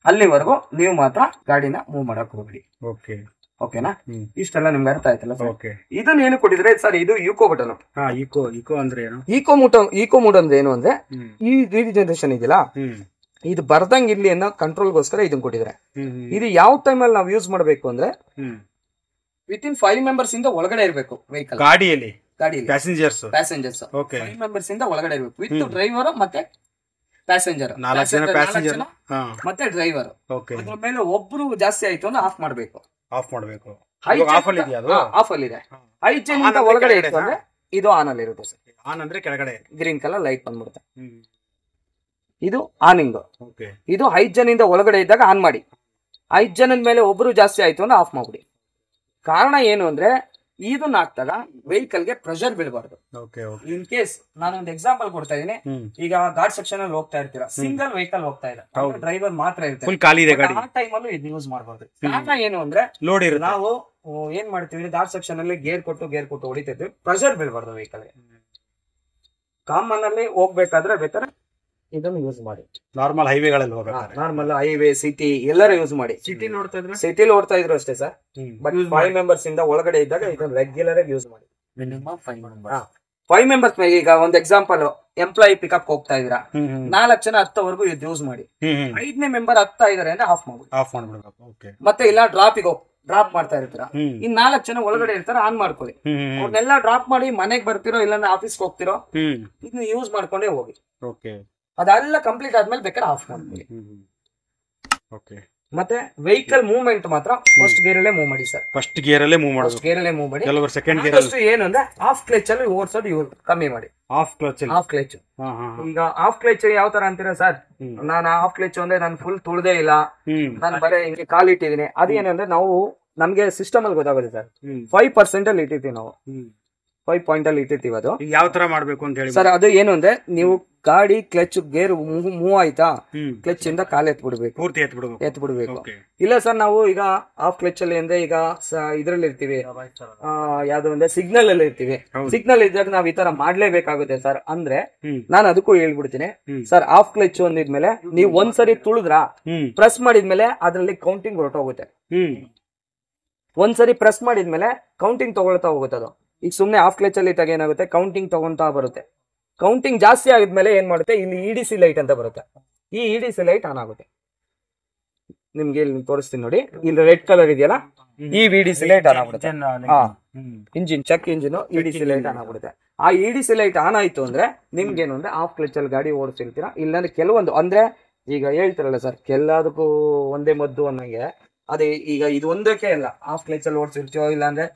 ಅಲ್ಲಿವರೆಗೂ ನೀವು ಮಾತ್ರ ಗಾಡಿನ ಮೂವ್ ಮಾಡಕ್ ಹೋಗ್ಬಿಡಿ. ಓಕೆನಾ? ಇಷ್ಟೆಲ್ಲ ನಿಮ್ಗೆ ಅರ್ಥ ಆಯ್ತಲ್ಲ ಸರ್? ಇದನ್ನ ಏನು ಕೊಟ್ಟಿದ್ರೆ ಸರ್, ಇದು ಈಕೋ ಬಟನ್. ಈಕೋ ಅಂದ್ರೆ ಏನು? ಈಕೋ ಮೋಡ್ ಅಂದ್ರೆ ಏನು ಅಂದ್ರೆ, ಈ ರೀಜನರೇಷನ್ ಇದೆಯಲ್ಲ, ಇದು ಬರ್ದಂಗ್ ಇಲ್ಲಿ ಅನ್ನೋ ಕಂಟ್ರೋಲ್ಗೋಸ್ಕರ ಇದನ್ನ ಕೊಟ್ಟಿದ್ರೆ. ಇದು ಯಾವ ಟೈಮಲ್ಲಿ ನಾವು ಯೂಸ್ ಮಾಡಬೇಕು ಅಂದ್ರೆ, ವಿತಿನ್ 5 ಮೆಂಬರ್ಸ್ ಇಂದ ಒಳಗಡೆ ಇರಬೇಕು ವೆಹಿಕಲ್. ಗಾಡಿಯಲ್ಲಿ ಪ್ಯಾಸೆಂಜರ್ಸ್ 5 ಮೆಂಬರ್ಸ್ ಇಂದ ಒಳಗಡೆ ಇರಬೇಕು, ವಿತ್ ಡ್ರೈವರ್ ಮತ್ತೆ ಪ್ಯಾಸೆಂಜರ್, 4 ಜನ ಮತ್ತೆ ಡ್ರೈವರ್. ಅದ್ರ ಮೇಲೆ ಒಬ್ರು ಜಾಸ್ತಿ ಆಯ್ತು ಅಂದ್ರೆ ಆಫ್ ಮಾಡ್ಬೇಕು. ಆಫ್ ಅಲ್ಲಿ ಇದೆಯಾ ಅದು? ಆಫ್ ಅಲ್ಲಿ ಇದೆ. ಹೈಜೆನ್ ಅಂತ ಒಳಗಡೆ ಇತ್ತು ಅಂದ್ರೆ ಇದು ಆನ್ ಅಲ್ಲಿ ಇರುತ್ತೆ ಸರ್. ಆನ್ ಅಂದ್ರೆ ಕೆಳಗಡೆ ಗ್ರೀನ್ ಕಲರ್ ಲೈಟ್ ಬಂದ್ಬಿಡುತ್ತೆ. ಇದು ಆನಿಂಗ್. ಇದು ಹೈಜೆನ್ ಇಂದ ಒಳಗಡೆ ಇದ್ದಾಗ ಆನ್ ಮಾಡಿ. ಹೈಜೆನ್ ಮೇಲೆ ಒಬ್ರು ಜಾಸ್ತಿ ಆಯ್ತು ಅಂದ್ರೆ ಆಫ್ ಮಾಡ್ಬಿಡಿ. ಕಾರಣ ಏನು ಅಂದ್ರೆ ಇದನ್ನ ಹಾಕ್ದಾಗ ವೆಹಿಕಲ್ ಗೆ ಪ್ರೆಷರ್ ಬೀಳಬಾರ್ದು. ಇನ್ ಕೇಸ್ ನಾನು ಒಂದು ಎಕ್ಸಾಂಪಲ್ ಕೊಡ್ತಾ ಇದೀನಿ. ಈಗ ಗಾರ್ಡ್ ಸೆಕ್ಷನ್ ಅಲ್ಲಿ ಹೋಗ್ತಾ ಇರ್ತೀರಾ, ಸಿಂಗಲ್ ವೆಹಿಕಲ್ ಹೋಗ್ತಾ ಇದೆ, ಡ್ರೈವರ್ ಮಾತ್ರ ಇರ್ತಾರೆ, ಆ ಟೈಮ್ ಅಲ್ಲೂ ಇದು ಯೂಸ್ ಮಾಡಬಾರ್ದು. ಕಾರಣ ಏನು ಅಂದ್ರೆ ಲೋಡ್ ಇರುತ್ತೆ. ನಾವು ಏನ್ ಮಾಡ್ತೀವಿ, ಗಾರ್ಡ್ ಸೆಕ್ಷನ್ ಅಲ್ಲಿ ಗೇರ್ ಕೊಟ್ಟು ಹೊಡಿತಿದ್ವಿ, ಪ್ರೆಷರ್ ಬೀಳಬಾರ್ದು ವೆಹಿಕಲ್ ಗೆ. ಕಾಮನ್ ಅಲ್ಲಿ ಹೋಗ್ಬೇಕಾದ್ರೆ ಬೇಕಾದ್ರೆ ಇದನ್ನು ಯೂಸ್ ಮಾಡಿ. ನಾರ್ಮಲ್ ಹೈವೇಗಳಲ್ಲಿ ಹೋಗ್ಬೇಕಾದ್ರೆ, ನಾರ್ಮಲ್ ಹೈವೇ ಸಿಟಿ ಎಲ್ಲರೂ ಯೂಸ್ ಮಾಡಿ. ಸಿಟಿಲಿ ಓಡ್ತಾ ಇದ್ರು ಅಷ್ಟೇ ಸರ್. ಬಟ್ 5 ಮೆಂಬರ್ಸ್ ಇಂದ ಒಳಗಡೆ ಇದ್ದಾಗ ಇದನ್ನು ರೆಗ್ಯುಲರ್ ಆಗಿ ಯೂಸ್ ಮಾಡಿ. ಮಿನಿಮಮ್ 5 ಮೆಂಬರ್ಸ್ ಮೇಲೆ. ಈಗ ಒಂದು ಎಕ್ಸಾಂಪಲ್, ಎಂಪ್ಲಾಯಿ ಪಿಕಪ್ ಹೋಗ್ತಾ ಇದ್ರ, 4 ಜನ 10ವರೆಗೂ ಇದು ಯೂಸ್ ಮಾಡಿ. 5ನೇ ಮೆಂಬರ್ ಹತ್ತಾ ಇದಾರೆ ಅಂದ್ರೆ ಆಫ್ ಮಾಡ್ಬಿಡಿ. ಮತ್ತೆ ಇಲ್ಲ ಡ್ರಾಪ್ ಮಾಡ್ತಾ ಇರ್ತೀರಾ, ಇನ್ 4 ಜನ ಒಳಗಡೆ ಇರ್ತಾರ, ಆನ್ ಮಾಡ್ಕೊಳ್ಳಿ. ಅವ್ರನ್ನೆಲ್ಲ ಡ್ರಾಪ್ ಮಾಡಿ ಮನೆಗ್ ಬರ್ತಿರೋ ಇಲ್ಲ ಆಫೀಸ್ಗೆ ಹೋಗ್ತಿರೋ ಇದನ್ನ ಯೂಸ್ ಮಾಡ್ಕೊಂಡೇ ಹೋಗಿ. ಅದೆಲ್ಲ ಕಂಪ್ಲೀಟ್ ಆದ್ಮೇಲೆ ಬೇಕಾದ್ರೆ ಆಫ್ ಮಾಡ್ಕೊಳ್ಳಿ. ಮತ್ತೆ ವೆಹಿಕಲ್ ಮೂವ್ಮೆಂಟ್ ಮಾತ್ರ ಫಸ್ಟ್ ಗೇರ್ ಅಲ್ಲೇ ಮೂವ್ ಮಾಡಿ ಸರ್. ಫಸ್ಟ್ ಗೇರ್ ಅಲ್ಲೇ ಮೂವ್ ಮಾಡಿ. ಕೆಲವರು ಸೆಕೆಂಡ್ ಗೇರ್ ಅಲ್ಲಿ ಏನು ಅಂದ್ರೆ ಆಫ್ ಕ್ಲಚ್ ಅಲ್ಲಿ ಓಡಿಸೋದು ಕಮ್ಮಿ ಮಾಡಿ. ಆಫ್ ಕ್ಲಚ್ ಈಗ ಆಫ್ ಕ್ಲಚ್ ಯಾವ ತರ ಅಂತೀರಾ ಸರ್? ನಾನು ಆಫ್ ಕ್ಲಚ್ ಅಂದ್ರೆ ನಾನು ಫುಲ್ ತುಳ್ದೇ ಇಲ್ಲ, ನಾನು ಬರೀ ಹಿಂಗೆ ಕಾಲಿಟ್ಟಿದೀನಿ. ಅದೇನಂದ್ರೆ ನಾವು ನಮ್ಗೆ ಸಿಸ್ಟಮ್ ಅಲ್ಲಿ ಗೊತ್ತಾಗುತ್ತೆ ಸರ್. 5% ಅಲ್ಲಿ ಇಟ್ಟಿರ್ತೀವಿ ನಾವು, 5 ಪಾಯಿಂಟ್ ಅಲ್ಲಿ ಇಟ್ಟಿರ್ತೀವಿ. ಅದು ಯಾವ ತರ ಮಾಡ್ಬೇಕು ಅಂತ ಹೇಳಿ ಸರ್, ಅದು ಏನು ಅಂದ್ರೆ ನೀವು ಗಾಡಿ ಕ್ಲಚ್ ಗೇರ್ ಮೂವ್ ಆಯ್ತಾ, ಕ್ಲಚ್ ಇಂದ ಕಾಲ್ ಪೂರ್ತಿ ಎತ್ಬಿಡ್ಬೇಕು. ಇಲ್ಲ ಸರ್, ನಾವು ಈಗ ಆಫ್ ಕ್ಲಚ್ ಅಲ್ಲಿ ಅಂದ್ರೆ ಈಗ ಇದ್ರಲ್ಲಿ ಇರ್ತೀವಿ, ಯಾವ್ದು ಅಂದ್ರೆ ಸಿಗ್ನಲ್ ಅಲ್ಲಿ ಇರ್ತೀವಿ. ಸಿಗ್ನಲ್ ಇದ್ದಾಗ ನಾವ್ ಈ ತರ ಮಾಡ್ಲೇಬೇಕಾಗುತ್ತೆ ಸರ್. ಅಂದ್ರೆ ನಾನು ಅದಕ್ಕೂ ಹೇಳ್ಬಿಡ್ತೀನಿ ಸರ್, ಆಫ್ ಕ್ಲಚ್ ಅಂದಿದ್ಮೇಲೆ ನೀವು ಒಂದ್ಸರಿ ತುಳಿದ್ರ, ಪ್ರೆಸ್ ಮಾಡಿದ್ಮೇಲೆ ಅದ್ರಲ್ಲಿ ಕೌಂಟಿಂಗ್ ಹೊರಟೋಗುತ್ತೆ. ಒಂದ್ಸರಿ ಪ್ರೆಸ್ ಮಾಡಿದ್ಮೇಲೆ ಕೌಂಟಿಂಗ್ ತಗೊಳ್ತಾ ಹೋಗುತ್ತೆ ಅದು. ಈಗ ಸುಮ್ನೆ ಆಫ್ ಕ್ಲಚ್ ಅಲ್ಲಿ ಇದ್ದಾಗ ಏನಾಗುತ್ತೆ, ಕೌಂಟಿಂಗ್ ತಗೊಂತಾ ಬರುತ್ತೆ. ಕೌಂಟಿಂಗ್ ಜಾಸ್ತಿ ಆಗಿದ್ಮೇಲೆ ಏನ್ ಮಾಡುತ್ತೆ, ಇಲ್ಲಿ EDC ಲೈಟ್ ಅಂತ ಬರುತ್ತೆ. ಈ EDC ಲೈಟ್ ಆನ್ ಆಗುತ್ತೆ. ನಿಮ್ಗೆ ಇಲ್ಲಿ ತೋರಿಸ್ತೀನಿ ನೋಡಿ, ಇಲ್ಲಿ ರೆಡ್ ಕಲರ್ ಇದೆಯಲ್ಲ, ಈ EDC ಲೈಟ್ ಆನ್ ಆಗ್ಬಿಡುತ್ತೆ. Engine check engine EDC light on ಆಗ್ಬಿಡುತ್ತೆ. ಆ EDC ಲೈಟ್ ಆನ್ ಆಯ್ತು ಅಂದ್ರೆ ನಿಮ್ಗೇನು ಅಂದ್ರೆ ಆಫ್ ಕ್ಲಚ್ ಅಲ್ಲಿ ಗಾಡಿ ಓಡಿಸ್ತಿರ್ತೀರಾ. ಇಲ್ಲಾಂದ್ರೆ ಕೆಲವೊಂದು ಅಂದ್ರೆ ಈಗ ಹೇಳ್ತಾರಲ್ಲ ಸರ್, ಎಲ್ಲದಕ್ಕೂ ಒಂದೇ ಮದ್ದು ಅನ್ನಂಗೆ, ಅದೇ ಈಗ ಇದು ಒಂದಕ್ಕೆ ಇಲ್ಲ, ಆಫ್ ಕ್ಲಚ್ ಅಲ್ಲಿ ಓಡಿಸಿರ್ತೀವೋ, ಇಲ್ಲಾಂದ್ರೆ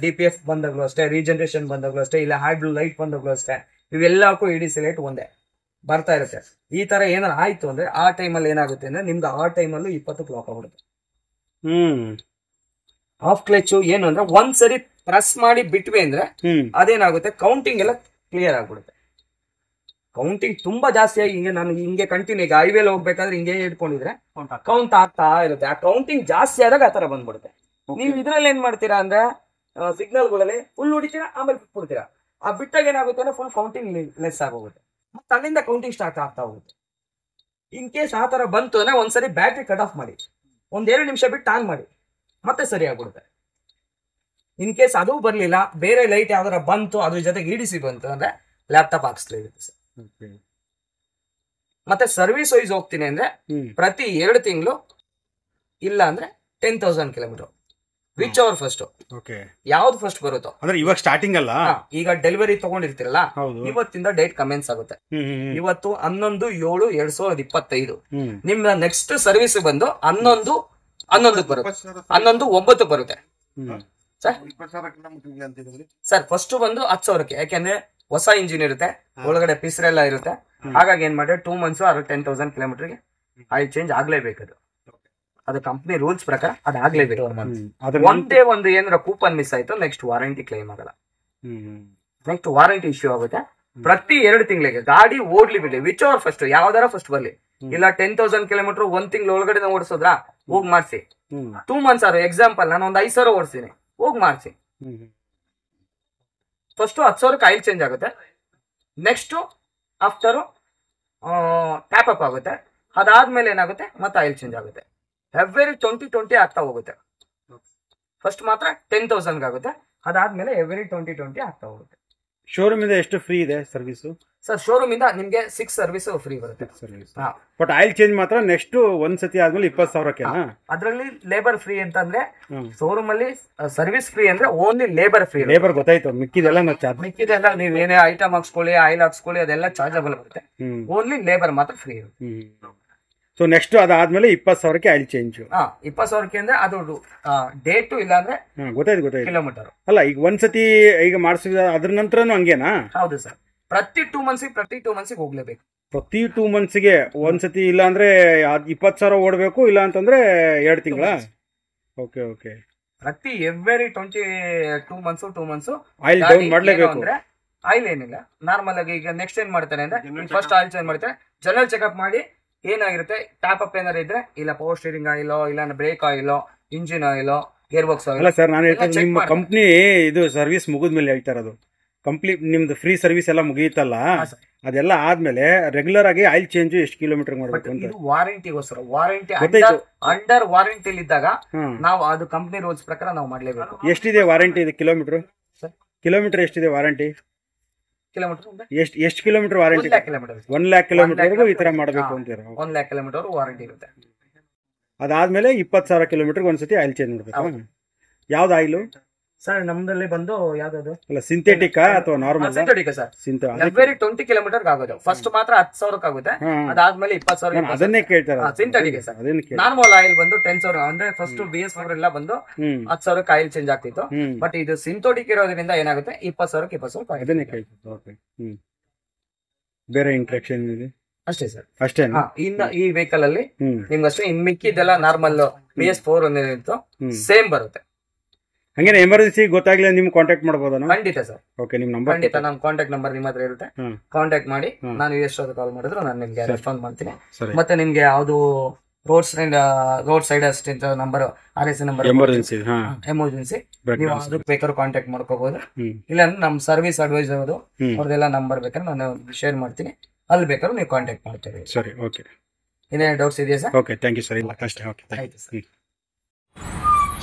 DPF ಬಂದಾಗ್ಲೂ ಅಷ್ಟೇ, ರೀಜನರೇಷನ್ ಬಂದಾಗ್ಲೂ ಅಷ್ಟೇ, ಇಲ್ಲ ಹ್ಯಾಡ್ ಲೈಟ್ ಬಂದಾಗ್ಲೂ ಅಷ್ಟೇ, ಇವೆಲ್ಲಕ್ಕೂ EDC ಲೈಟ್ ಒಂದೇ ಬರ್ತಾ ಇರುತ್ತೆ. ಈ ತರ ಏನಾರ ಆಯ್ತು ಅಂದ್ರೆ ಆ ಟೈಮಲ್ಲಿ ಏನಾಗುತ್ತೆ ಅಂದ್ರೆ ನಿಮ್ಗೆ ಆ ಟೈಮಲ್ಲೂ 20 ಕ್ಲಾಕ್ ಆಗ್ಬಿಡುತ್ತೆ. ಆಫ್ ಕ್ಲಚ್ ಏನು ಅಂದ್ರೆ ಒಂದ್ಸರಿ ಪ್ರೆಸ್ ಮಾಡಿ ಬಿಟ್ವಿ ಅಂದ್ರೆ ಅದೇನಾಗುತ್ತೆ, ಕೌಂಟಿಂಗ್ ಎಲ್ಲ ಕ್ಲಿಯರ್ ಆಗ್ಬಿಡುತ್ತೆ. ಕೌಂಟಿಂಗ್ ತುಂಬಾ ಜಾಸ್ತಿ ಆಗಿ ಹಿಂಗೆ ನಾನು ಹಿಂಗೆ ಕಂಟಿನ್ಯೂ ಈಗ ಹೈವೇಲಿ ಹೋಗ್ಬೇಕಾದ್ರೆ ಹಿಂಗೆ ಇಟ್ಕೊಂಡಿದ್ರೆ ಕೌಂಟ್ ಆಗ್ತಾ ಇರುತ್ತೆ. ಆ ಕೌಂಟಿಂಗ್ ಜಾಸ್ತಿ ಆದಾಗ ಆ ತರ ಬಂದ್ಬಿಡುತ್ತೆ. ನೀವು ಇದ್ರಲ್ಲಿ ಏನ್ ಮಾಡ್ತೀರಾ ಅಂದ್ರೆ ಸಿಗ್ನಲ್ಗಳಲ್ಲಿ ಫುಲ್ ಹೊಡಿತೀರಾ, ಆಮೇಲೆ ಬಿಟ್ಬಿಡ್ತೀರಾ. ಆ ಬಿಟ್ಟಾಗ ಏನಾಗುತ್ತೆ ಅಂದ್ರೆ ಫುಲ್ ಕೌಂಟಿಂಗ್ ಲೆಸ್ ಆಗೋಗುತ್ತೆ, ಮತ್ತೆ ಅಲ್ಲಿಂದ ಕೌಂಟಿಂಗ್ ಸ್ಟಾರ್ಟ್ ಆಗ್ತಾ ಹೋಗುತ್ತೆ. ಇನ್ ಕೇಸ್ ಆ ತರ ಬಂತು ಅಂದ್ರೆ ಒಂದ್ಸರಿ ಬ್ಯಾಟ್ರಿ ಕಟ್ ಆಫ್ ಮಾಡಿ, 1-2 ನಿಮಿಷ ಬಿಟ್ಟು ಆನ್ ಮಾಡಿ, ಮತ್ತೆ ಸರಿ ಆಗ್ಬಿಡುತ್ತೆ. ಇನ್ ಕೇಸ್ ಅದು ಬರ್ಲಿಲ್ಲ, ಬೇರೆ ಲೈಟ್ ಯಾವ್ದಾರ ಬಂತು, ಅದ್ರ ಜೊತೆಗೆ EDC ಬಂತು ಅಂದ್ರೆ ಲ್ಯಾಪ್ಟಾಪ್ ಹಾಕ್ಸ್ತಾ ಇರುತ್ತೆ ಸರ್. ಮತ್ತೆ ಸರ್ವಿಸ್ ವೈಸ್ ಹೋಗ್ತೀನಿ ಅಂದ್ರೆ ಪ್ರತಿ 2 ತಿಂಗಳು, ಇಲ್ಲ ಅಂದ್ರೆ 10,000 ಕಿಲೋಮೀಟರ್. ವಿಚ್ ಅವರ್ ಫಸ್ಟ್, ಯಾವ್ದು ಫಸ್ಟ್ ಬರುತ್ತೋ ಅಂದ್ರೆ ಇವಾಗ ಸ್ಟಾರ್ಟಿಂಗ್ ಅಲ್ಲ. ಈಗ ಡೆಲಿವರಿ ತಗೊಂಡಿರ್ತೀರಲ್ಲ, ಇವತ್ತಿಂದ ಡೇಟ್ ಕಮೆನ್ಸ್ ಆಗುತ್ತೆ. ಇವತ್ತು 11/7/2025. ನಿಮ್ನ ನೆಕ್ಸ್ಟ್ ಸರ್ವಿಸ್ ಬಂದು 11/11 ಬರುತ್ತೆ, 11/9 ಬರುತ್ತೆ ಸರ್. ಫಸ್ಟ್ ಬಂದು 10,000ಕ್ಕೆ, ಯಾಕೆಂದ್ರೆ ಹೊಸ ಇಂಜಿನ್ ಇರುತ್ತೆ, ಒಳಗಡೆ ಪಿಸ್ರೆಲ್ಲ ಇರುತ್ತೆ. ಹಾಗಾಗಿ ಏನ್ ಮಾಡಿದ್ರೆ 2 ಮಂತ್ಸ್ or 10,000 ಕಿಲೋಮೀಟರ್ಗೆ ಆಯಿಲ್ ಚೇಂಜ್ ಆಗ್ಲೇಬೇಕು. ಅದು ಕಂಪ್ನಿ ರೂಲ್ಸ್ ಪ್ರಕಾರ ಅದಾಗ್ಲೇಬೇಕು. ಒಂದೇ ಒಂದು ಏನಾರ ಕೂಪನ್ ಮಿಸ್ ಆಯ್ತು, ನೆಕ್ಸ್ಟ್ ವಾರಂಟಿ ಕ್ಲೈಮ್ ಆಗಲ್ಲ, ನೆಕ್ಸ್ಟ್ ವಾರಂಟಿ ಇಶ್ಯೂ ಆಗುತ್ತೆ. ಪ್ರತಿ 2 ತಿಂಗಳಿಗೆ ಗಾಡಿ ಓಡ್ಲಿ ಬಿಡಿ, ವಿಚ್ ಅವರ್ ಫಸ್ಟ್ ಯಾವ್ದಾರ ಫಸ್ಟ್ ಬರ್ಲಿ. ಇಲ್ಲ 10,000 ಕಿಲೋಮೀಟರ್ 1 ತಿಂಗಳು ಒಳಗಡೆ ಓಡಿಸೋದ್ರಾ, ಹೋಗಿ ಮಾಡ್ಸಿ. 2 ಮಂತ್ಸ್ ಆದ್ರೆ ಎಕ್ಸಾಂಪಲ್ ನಾನು ಒಂದು 5,000 ಓಡಿಸ್ತೀನಿ, ಹೋಗಿ ಮಾಡ್ಸಿ. ಫಸ್ಟ್ 10,000ಕ್ಕೆ ಆಯಿಲ್ ಚೇಂಜ್ ಆಗುತ್ತೆ. ನೆಕ್ಸ್ಟ್ ಆಫ್ಟರ್ ಟ್ಯಾಪ್ ಅಪ್ ಆಗುತ್ತೆ. ಅದಾದ್ಮೇಲೆ ಏನಾಗುತ್ತೆ, ಮತ್ತೆ ಆಯಿಲ್ ಚೇಂಜ್ ಆಗುತ್ತೆ. ಎವ್ರಿ 2020 ಆಗ್ತಾ ಹೋಗುತ್ತೆ. ಫಸ್ಟ್ ಮಾತ್ರ 10,000 ಆಗುತ್ತೆ, ಅದಾದ್ಮೇಲೆ ಎವ್ರಿ 2020 ಆಗ್ತಾ ಹೋಗುತ್ತೆ. ಶೋರೂಮ್ ಇಂದ ಎಷ್ಟು ಫ್ರೀ ಇದೆ ಸರ್ವಿಸ್ ಸರ್? ಶೋರೂಮ್ ಇಂದ ನಿಮ್ಗೆ 6 ಸರ್ವಿಸ್ ಫ್ರೀ ಬರುತ್ತೆ. ಬಟ್ ಆಯಿಲ್ ಚೇಂಜ್ ಮಾತ್ರ ನೆಕ್ಸ್ಟ್ ಒಂದ್ಸತಿ ಆದ್ಮೇಲೆ 20,000ಕ್ಕೆ. ಅದ್ರಲ್ಲಿ ಲೇಬರ್ ಫ್ರೀ ಅಂತ ಅಂದ್ರೆ ಶೋರೂಮ್ ಅಲ್ಲಿ ಸರ್ವಿಸ್ ಫ್ರೀ ಅಂದ್ರೆ ಓನ್ಲಿ ಲೇಬರ್ ಫ್ರೀ. ಲೇಬರ್ ಗೊತ್ತಾಯ್ತು, ಮಿಕ್ಕಿದೆಲ್ಲ ನೀವ್ ಏನೇ ಐಟಮ್ ಹಾಕ್ಸ್ಕೊಳ್ಳಿ, ಆಯಿಲ್ ಹಾಕ್ಸ್ಕೊಳ್ಳಿ, ಅದೆಲ್ಲ ಚಾರ್ಜಬಲ್ ಬರುತ್ತೆ. ಓನ್ಲಿ ಲೇಬರ್ ಮಾತ್ರ ಫ್ರೀ ಇರುತ್ತೆ. ಸೊ ನೆಕ್ಸ್ಟ್ ಅದಾದ್ಮೇಲೆ 20,000ಕ್ಕೆ ಆಯಿಲ್ ಚೇಂಜ್. 20,000ಕ್ಕೆ ಅಂದ್ರೆ ಅದು ಡೇಟು ಇಲ್ಲ ಅಂದ್ರೆ ಗೊತ್ತಾಯ್ತು ಕಿಲೋಮೀಟರ್. ಅಲ್ಲ ಈಗ ಒಂದ್ಸತಿ ಈಗ ಮಾಡಿಸಿದ ಅದ್ರ ನಂತರನು ಹಂಗೇನಾ? ಹೌದು ಸರ್, ಪ್ರತಿ 2 ಮಂತ್ಸಿಗೆ ಹೋಗ್ಲೇಬೇಕು. ಪ್ರತಿ 2 ಮಂತ್ಸ್ಗೆ ಒಂದ್ಸತಿ, ಇಲ್ಲ ಅಂದ್ರೆ 20,000 ಓಡಬೇಕು, ಇಲ್ಲ ಅಂತಂದ್ರೆ 2 ತಿಂಗಳ. Okay okay. ಪ್ರತಿ ಎವ್ರಿ 2 ಮಂತ್ಸ್ ಆಯಿಲ್ ಡೌನ್ ಮಾಡ್ಲೇಬೇಕು ಅಂದ್ರೆ ಆಯಿಲ್ ಏನಿಲ್ಲ, ನಾರ್ಮಲ್ ಆಗಿ ಈಗ ನೆಕ್ಸ್ಟ್ ಏನ್ ಮಾಡ್ತಾನೆ ಅಂದ್ರೆ ಫಸ್ಟ್ ಆಯಿಲ್ ಚೇಂಜ್ ಮಾಡ್ತಾರೆ, ಜನರಲ್ ಚೆಕ್ಅಪ್ ಮಾಡಿ ಏನಾಗಿರುತ್ತೆ, ಟ್ಯಾಪ್ ಅಪ್ ಏನಾರು ಇದ್ರೆ, ಇಲ್ಲ ಪವರ್ ಸ್ಟೀರಿಂಗ್ ಆಯಿಲೋ, ಇಲ್ಲ ಬ್ರೇಕ್ ಆಯಿಲೋ, ಇಂಜಿನ್ ಆಯಿಲೋ, ಗೇರ್ ಬಾಕ್ಸ್ ಆಯಿಲ್. ಅಲ್ಲ ಸರ್, ನಾನು ಹೇಳ್ತೀನಿ ನಿಮ್ಮ ಕಂಪ್ನಿ ಇದು ಸರ್ವಿಸ್ ಮುಗಿದ್ಮೇಲೆ ಹೇಳ್ತಾ ಇರೋದು. ಕಂಪ್ಲೀಟ್ ನಿಮ್ದು ಫ್ರೀ ಸರ್ವಿಸ್ ಎಲ್ಲ ಮುಗಿಯುತ್ತಲ್ಲ, ಅದೆಲ್ಲ ಆದ್ಮೇಲೆ ರೆಗ್ಯುಲರ್ ಆಗಿ ಆಯಿಲ್ ಚೇಂಜ್ ಎಷ್ಟು ಕಿಲೋಮೀಟರ್ ಮಾಡಬೇಕು ಅಂತ. ಇದು ವಾರಂಟಿಗೋಸ್ಕರ, ವಾರಂಟಿ ಅಂಡರ್ ವಾರಂಟಿ ಇದ್ದಾಗ ನಾವು ಅದು ಕಂಪ್ನಿ ರೂಲ್ಸ್ ಪ್ರಕಾರ ನಾವು ಮಾಡ್ಲೇಬೇಕು. ಎಷ್ಟಿದೆ ವಾರಂಟಿ? ಇದು ಕಿಲೋಮೀಟರ್ ಎಷ್ಟಿದೆ ವಾರಂಟಿ? ಎಷ್ಟು ಕಿಲೋಮೀಟರ್ ವಾರಂಟಿ? 1 lakh ಕಿಲೋಮೀಟರ್ವರೆಗೂ ಈ ತರ ಮಾಡಬೇಕು ಅಂತೀರ? 1 lakh ಕಿಲೋಮೀಟರ್ ವಾರಂಟಿ ಇರುತ್ತೆ. ಅದಾದ್ಮೇಲೆ 20,000 ಕಿಲೋಮೀಟರ್ ಒಂದ್ಸತಿ ಆಯಿಲ್ ಚೇಂಜ್ ಮಾಡಬೇಕು. ಯಾವ್ದು ಆಯಿಲ್ ಸರ್? ನಮ್ದಲ್ಲಿ ಬಂದು ಯಾವ್ದು, ಅಲ್ಲ ಸಿಂಥೆಟಿಕ್ ಅಥವಾ normal? Synthetic sir. Every 20 kilometre ಆಗೋದು. ಫಸ್ಟ್ ಮಾತ್ರ 10,000 ಆಗುತ್ತೆ, ಅದಾದ್ಮೇಲೆ 20,000. ಅದನ್ನೇ ಕೇಳ್ತಾರೆ. Synthetic sir. ನಾರ್ಮಲ್ ಆಯಿಲ್ ಬಂದು 10,000 ಅಂದ್ರೆ ಫಸ್ಟ್ BS4 ಎಲ್ಲ ಬಂದು 10,000 ಆಯಿಲ್ ಚೇಂಜ್ ಆಗ್ತಿತ್ತು. ಬಟ್ ಇದು ಸಿಂಥೆಟಿಕ್ ಇರೋದ್ರಿಂದ ಏನಾಗುತ್ತೆ, 20,000 ಅದನ್ನೇ ಕೇಳ್ತಾರೆ. ಬೇರೆ ಇಂಟ್ರಾಕ್ಷನ್ ಇದೆ ಅಷ್ಟೇ ಸರ್. ಅಷ್ಟೇನಾ? ಇನ್ನ ಈ ವೆಹಿಕಲ್ ಅಲ್ಲಿ ನಿಮ್ಗೆ ಅಷ್ಟೇ. ಇನ್ ಮಿಕ್ಕಿದೆಲ್ಲ ನಾರ್ಮಲ್ BS4 ಒಂದಿತ್ತು, ಸೇಮ್ ಬರುತ್ತೆ. ಹಂಗೇನೆ ಎಮರ್ಜೆನ್ಸಿ ಗೊತ್ತಾಗ್ಲಿಲ್ಲ ನಿಮ್ಗೆ ಕಾಂಟ್ಯಾಕ್ಟ್ ಮಾಡಬಹುದಾ? ಖಂಡಿತ ಸರ್. ಓಕೆ, ನಿಮ್ ನಂಬರ್ ಖಂಡಿತ. ನಮ್ಮ ಕಾಂಟ್ಯಾಕ್ಟ್ ನಂಬರ್ ನಿಮ್ಮ ಹತ್ರ ಇರುತ್ತೆ, ಕಾಂಟ್ಯಾಕ್ಟ್ ಮಾಡಿ ನಾನು ಎಷ್ಟೊತ್ತು ಕಾಲ್ ಮಾಡಿದ್ರು ನಾನು ನಿಮ್ಗೆ ರೆಸ್ಪಾನ್ಸ್ ಮಾಡ್ತೀನಿ. ಮತ್ತೆ ನಿಮ್ಗೆ ಯಾವ್ದು road side assistant number, RS number, emergency ನೀವು ಅದಕ್ಕೆ ಬೇಕಾದ್ರೂ ಕಾಂಟ್ಯಾಕ್ಟ್ ಮಾಡ್ಕೋಬಹುದು. ಇಲ್ಲ ಅಂದ್ರೆ ನಮ್ಮ ಸರ್ವಿಸ್ ಅಡ್ವೈಸರ್ ಅವ್ರದೆಲ್ಲ ನಂಬರ್ ಬೇಕಾದ್ರೆ ನಾನು ಶೇರ್ ಮಾಡ್ತೀನಿ, ಅಲ್ಲಿ ಬೇಕಾದ್ರೂ ನೀವು ಕಾಂಟ್ಯಾಕ್ಟ್ ಮಾಡ್ತೀರಿ. ಸರಿ, ಓಕೆ. ಇನ್ನೇನು ಡೌಟ್ಸ್ ಇದೆಯಾ sir? Okay, thank you sir. ಅಷ್ಟೇ, ಓಕೆ, ಆಯ್ತು ಸರ್.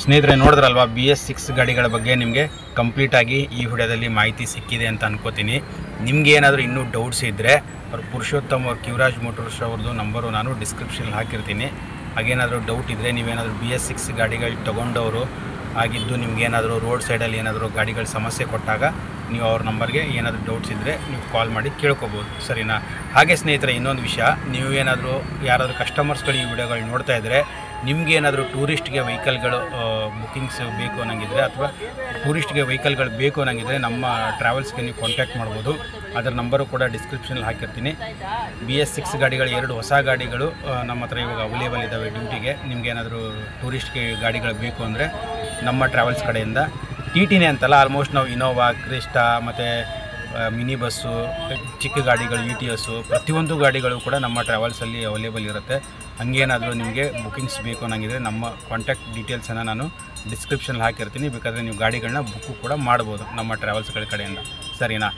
ಸ್ನೇಹಿತರೆ, ನೋಡಿದ್ರಲ್ವಾ BS6 ಗಾಡಿಗಳ ಬಗ್ಗೆ ನಿಮಗೆ ಕಂಪ್ಲೀಟಾಗಿ ಈ ವಿಡಿಯೋದಲ್ಲಿ ಮಾಹಿತಿ ಸಿಕ್ಕಿದೆ ಅಂತ ಅನ್ಕೋತೀನಿ. ನಿಮ್ಗೆ ಏನಾದರೂ ಇನ್ನೂ ಡೌಟ್ಸ್ ಇದ್ದರೆ ಅವ್ರು ಪುರುಷೋತ್ತಮ್ ಅವ್ರ ಕಿವರಾಜ್ ಮೋಟರ್ಸ್ ಅವ್ರದ್ದು ನಂಬರು ನಾನು ಡಿಸ್ಕ್ರಿಪ್ಷನಲ್ಲಿ ಹಾಕಿರ್ತೀನಿ. ಹಾಗೇನಾದರೂ ಡೌಟ್ ಇದ್ದರೆ, ನೀವೇನಾದರೂ BS6 ಗಾಡಿಗಳು ತೊಗೊಂಡವರು ಆಗಿದ್ದು ನಿಮ್ಗೇನಾದರೂ ರೋಡ್ ಸೈಡಲ್ಲಿ ಏನಾದರೂ ಗಾಡಿಗಳ ಸಮಸ್ಯೆ ಕೊಟ್ಟಾಗ ನೀವು ಅವ್ರ ನಂಬರ್ಗೆ ಏನಾದರೂ ಡೌಟ್ಸ್ ಇದ್ದರೆ ನೀವು ಕಾಲ್ ಮಾಡಿ ಕೇಳ್ಕೊಬೋದು, ಸರಿನಾ? ಹಾಗೆ ಸ್ನೇಹಿತರೆ, ಇನ್ನೊಂದು ವಿಷಯ, ನೀವು ಏನಾದರೂ ಯಾರಾದರೂ ಕಸ್ಟಮರ್ಸ್ಗಳು ಈ ವಿಡಿಯೋಗಳು ನೋಡ್ತಾ ಇದ್ದರೆ, ನಿಮಗೇನಾದರೂ ಟೂರಿಸ್ಟ್ಗೆ ವೆಹಿಕಲ್ಗಳು ಬುಕ್ಕಿಂಗ್ಸ್ ಬೇಕು ಅನ್ನಂಗಿದ್ರೆ ಅಥವಾ ಟೂರಿಸ್ಟ್ಗೆ ವೆಹಿಕಲ್ಗಳು ಬೇಕು ಅನ್ನಂಗಿದ್ರೆ ನಮ್ಮ ಟ್ರಾವೆಲ್ಸ್ಗೆ ನೀವು ಕಾಂಟ್ಯಾಕ್ಟ್ ಮಾಡ್ಬೋದು. ಅದರ ನಂಬರು ಕೂಡ ಡಿಸ್ಕ್ರಿಪ್ಷನಲ್ಲಿ ಹಾಕಿರ್ತೀನಿ. BS6 ಗಾಡಿಗಳು 2 ಹೊಸ ಗಾಡಿಗಳು ನಮ್ಮ ಹತ್ರ ಇವಾಗ ಅವೈಲೇಬಲ್ ಇದ್ದಾವೆ ಡ್ಯೂಟಿಗೆ. ನಿಮಗೇನಾದರೂ ಟೂರಿಸ್ಟ್ಗೆ ಗಾಡಿಗಳು ಬೇಕು ಅಂದರೆ ನಮ್ಮ ಟ್ರಾವೆಲ್ಸ್ ಕಡೆಯಿಂದ TTನೇ ಅಂತಲ್ಲ, ಆಲ್ಮೋಸ್ಟ್ ನಾವು ಇನೋವಾ, ಕ್ರಿಸ್ಟಾ ಮತ್ತು ಮಿನಿ ಬಸ್ಸು, ಚಿಕ್ಕ ಗಾಡಿಗಳು, ETS ಪ್ರತಿಯೊಂದು ಗಾಡಿಗಳು ಕೂಡ ನಮ್ಮ ಟ್ರಾವೆಲ್ಸಲ್ಲಿ ಅವೈಲೇಬಲ್ ಇರುತ್ತೆ. ಹಂಗೇನಾದರೂ ನಿಮಗೆ ಬುಕ್ಕಿಂಗ್ಸ್ ಬೇಕು ಅನ್ನಂಗಿದ್ರೆ ನಮ್ಮ ಕಾಂಟ್ಯಾಕ್ಟ್ ಡೀಟೇಲ್ಸನ್ನು ನಾನು ಡಿಸ್ಕ್ರಿಪ್ಷನಲ್ಲಿ ಹಾಕಿರ್ತೀನಿ. ಬೇಕಾದರೆ ನೀವು ಗಾಡಿಗಳನ್ನ ಬುಕ್ಕು ಕೂಡ ಮಾಡ್ಬೋದು ನಮ್ಮ ಟ್ರಾವೆಲ್ಸ್ಗಳ ಕಡೆಯಿಂದ, ಸರಿನಾ?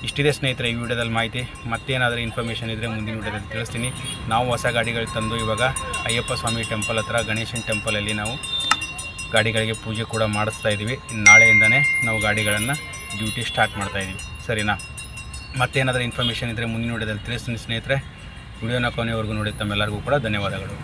ಇಷ್ಟಿದೆ ಸ್ನೇಹಿತರೆ ಈ ವಿಡಿಯೋದಲ್ಲಿ ಮಾಹಿತಿ. ಮತ್ತೇನಾದರೂ ಇನ್ಫಾರ್ಮೇಷನ್ ಇದ್ದರೆ ಮುಂದಿನ ವಿಡಿಯೋದಲ್ಲಿ ತಿಳಿಸ್ತೀನಿ. ನಾವು ಹೊಸ ಗಾಡಿಗಳು ತಂದು ಇವಾಗ ಅಯ್ಯಪ್ಪ ಸ್ವಾಮಿ ಟೆಂಪಲ್ ಹತ್ರ ಗಣೇಶನ ಟೆಂಪಲಲ್ಲಿ ನಾವು ಗಾಡಿಗಳಿಗೆ ಪೂಜೆ ಕೂಡ ಮಾಡಿಸ್ತಾ ಇದ್ದೀವಿ. ನಾಳೆಯಿಂದನೇ ನಾವು ಗಾಡಿಗಳನ್ನು ಡ್ಯೂಟಿ ಸ್ಟಾರ್ಟ್ ಮಾಡ್ತಾಯಿದ್ದೀವಿ, ಸರಿನಾ? ಮತ್ತೇನಾದರೂ ಇನ್ಫಾರ್ಮೇಷನ್ ಇದ್ದರೆ ಮುಂದಿನ ವಿಡಿಯೋದಲ್ಲಿ ತಿಳಿಸ್ತೀನಿ ಸ್ನೇಹಿತರೆ. ವಿಡಿಯೋನ ಕೊನೆವರೆಗೂ ನೋಡಿ ತಮ್ಮೆಲ್ಲರಿಗೂ ಕೂಡ ಧನ್ಯವಾದಗಳು.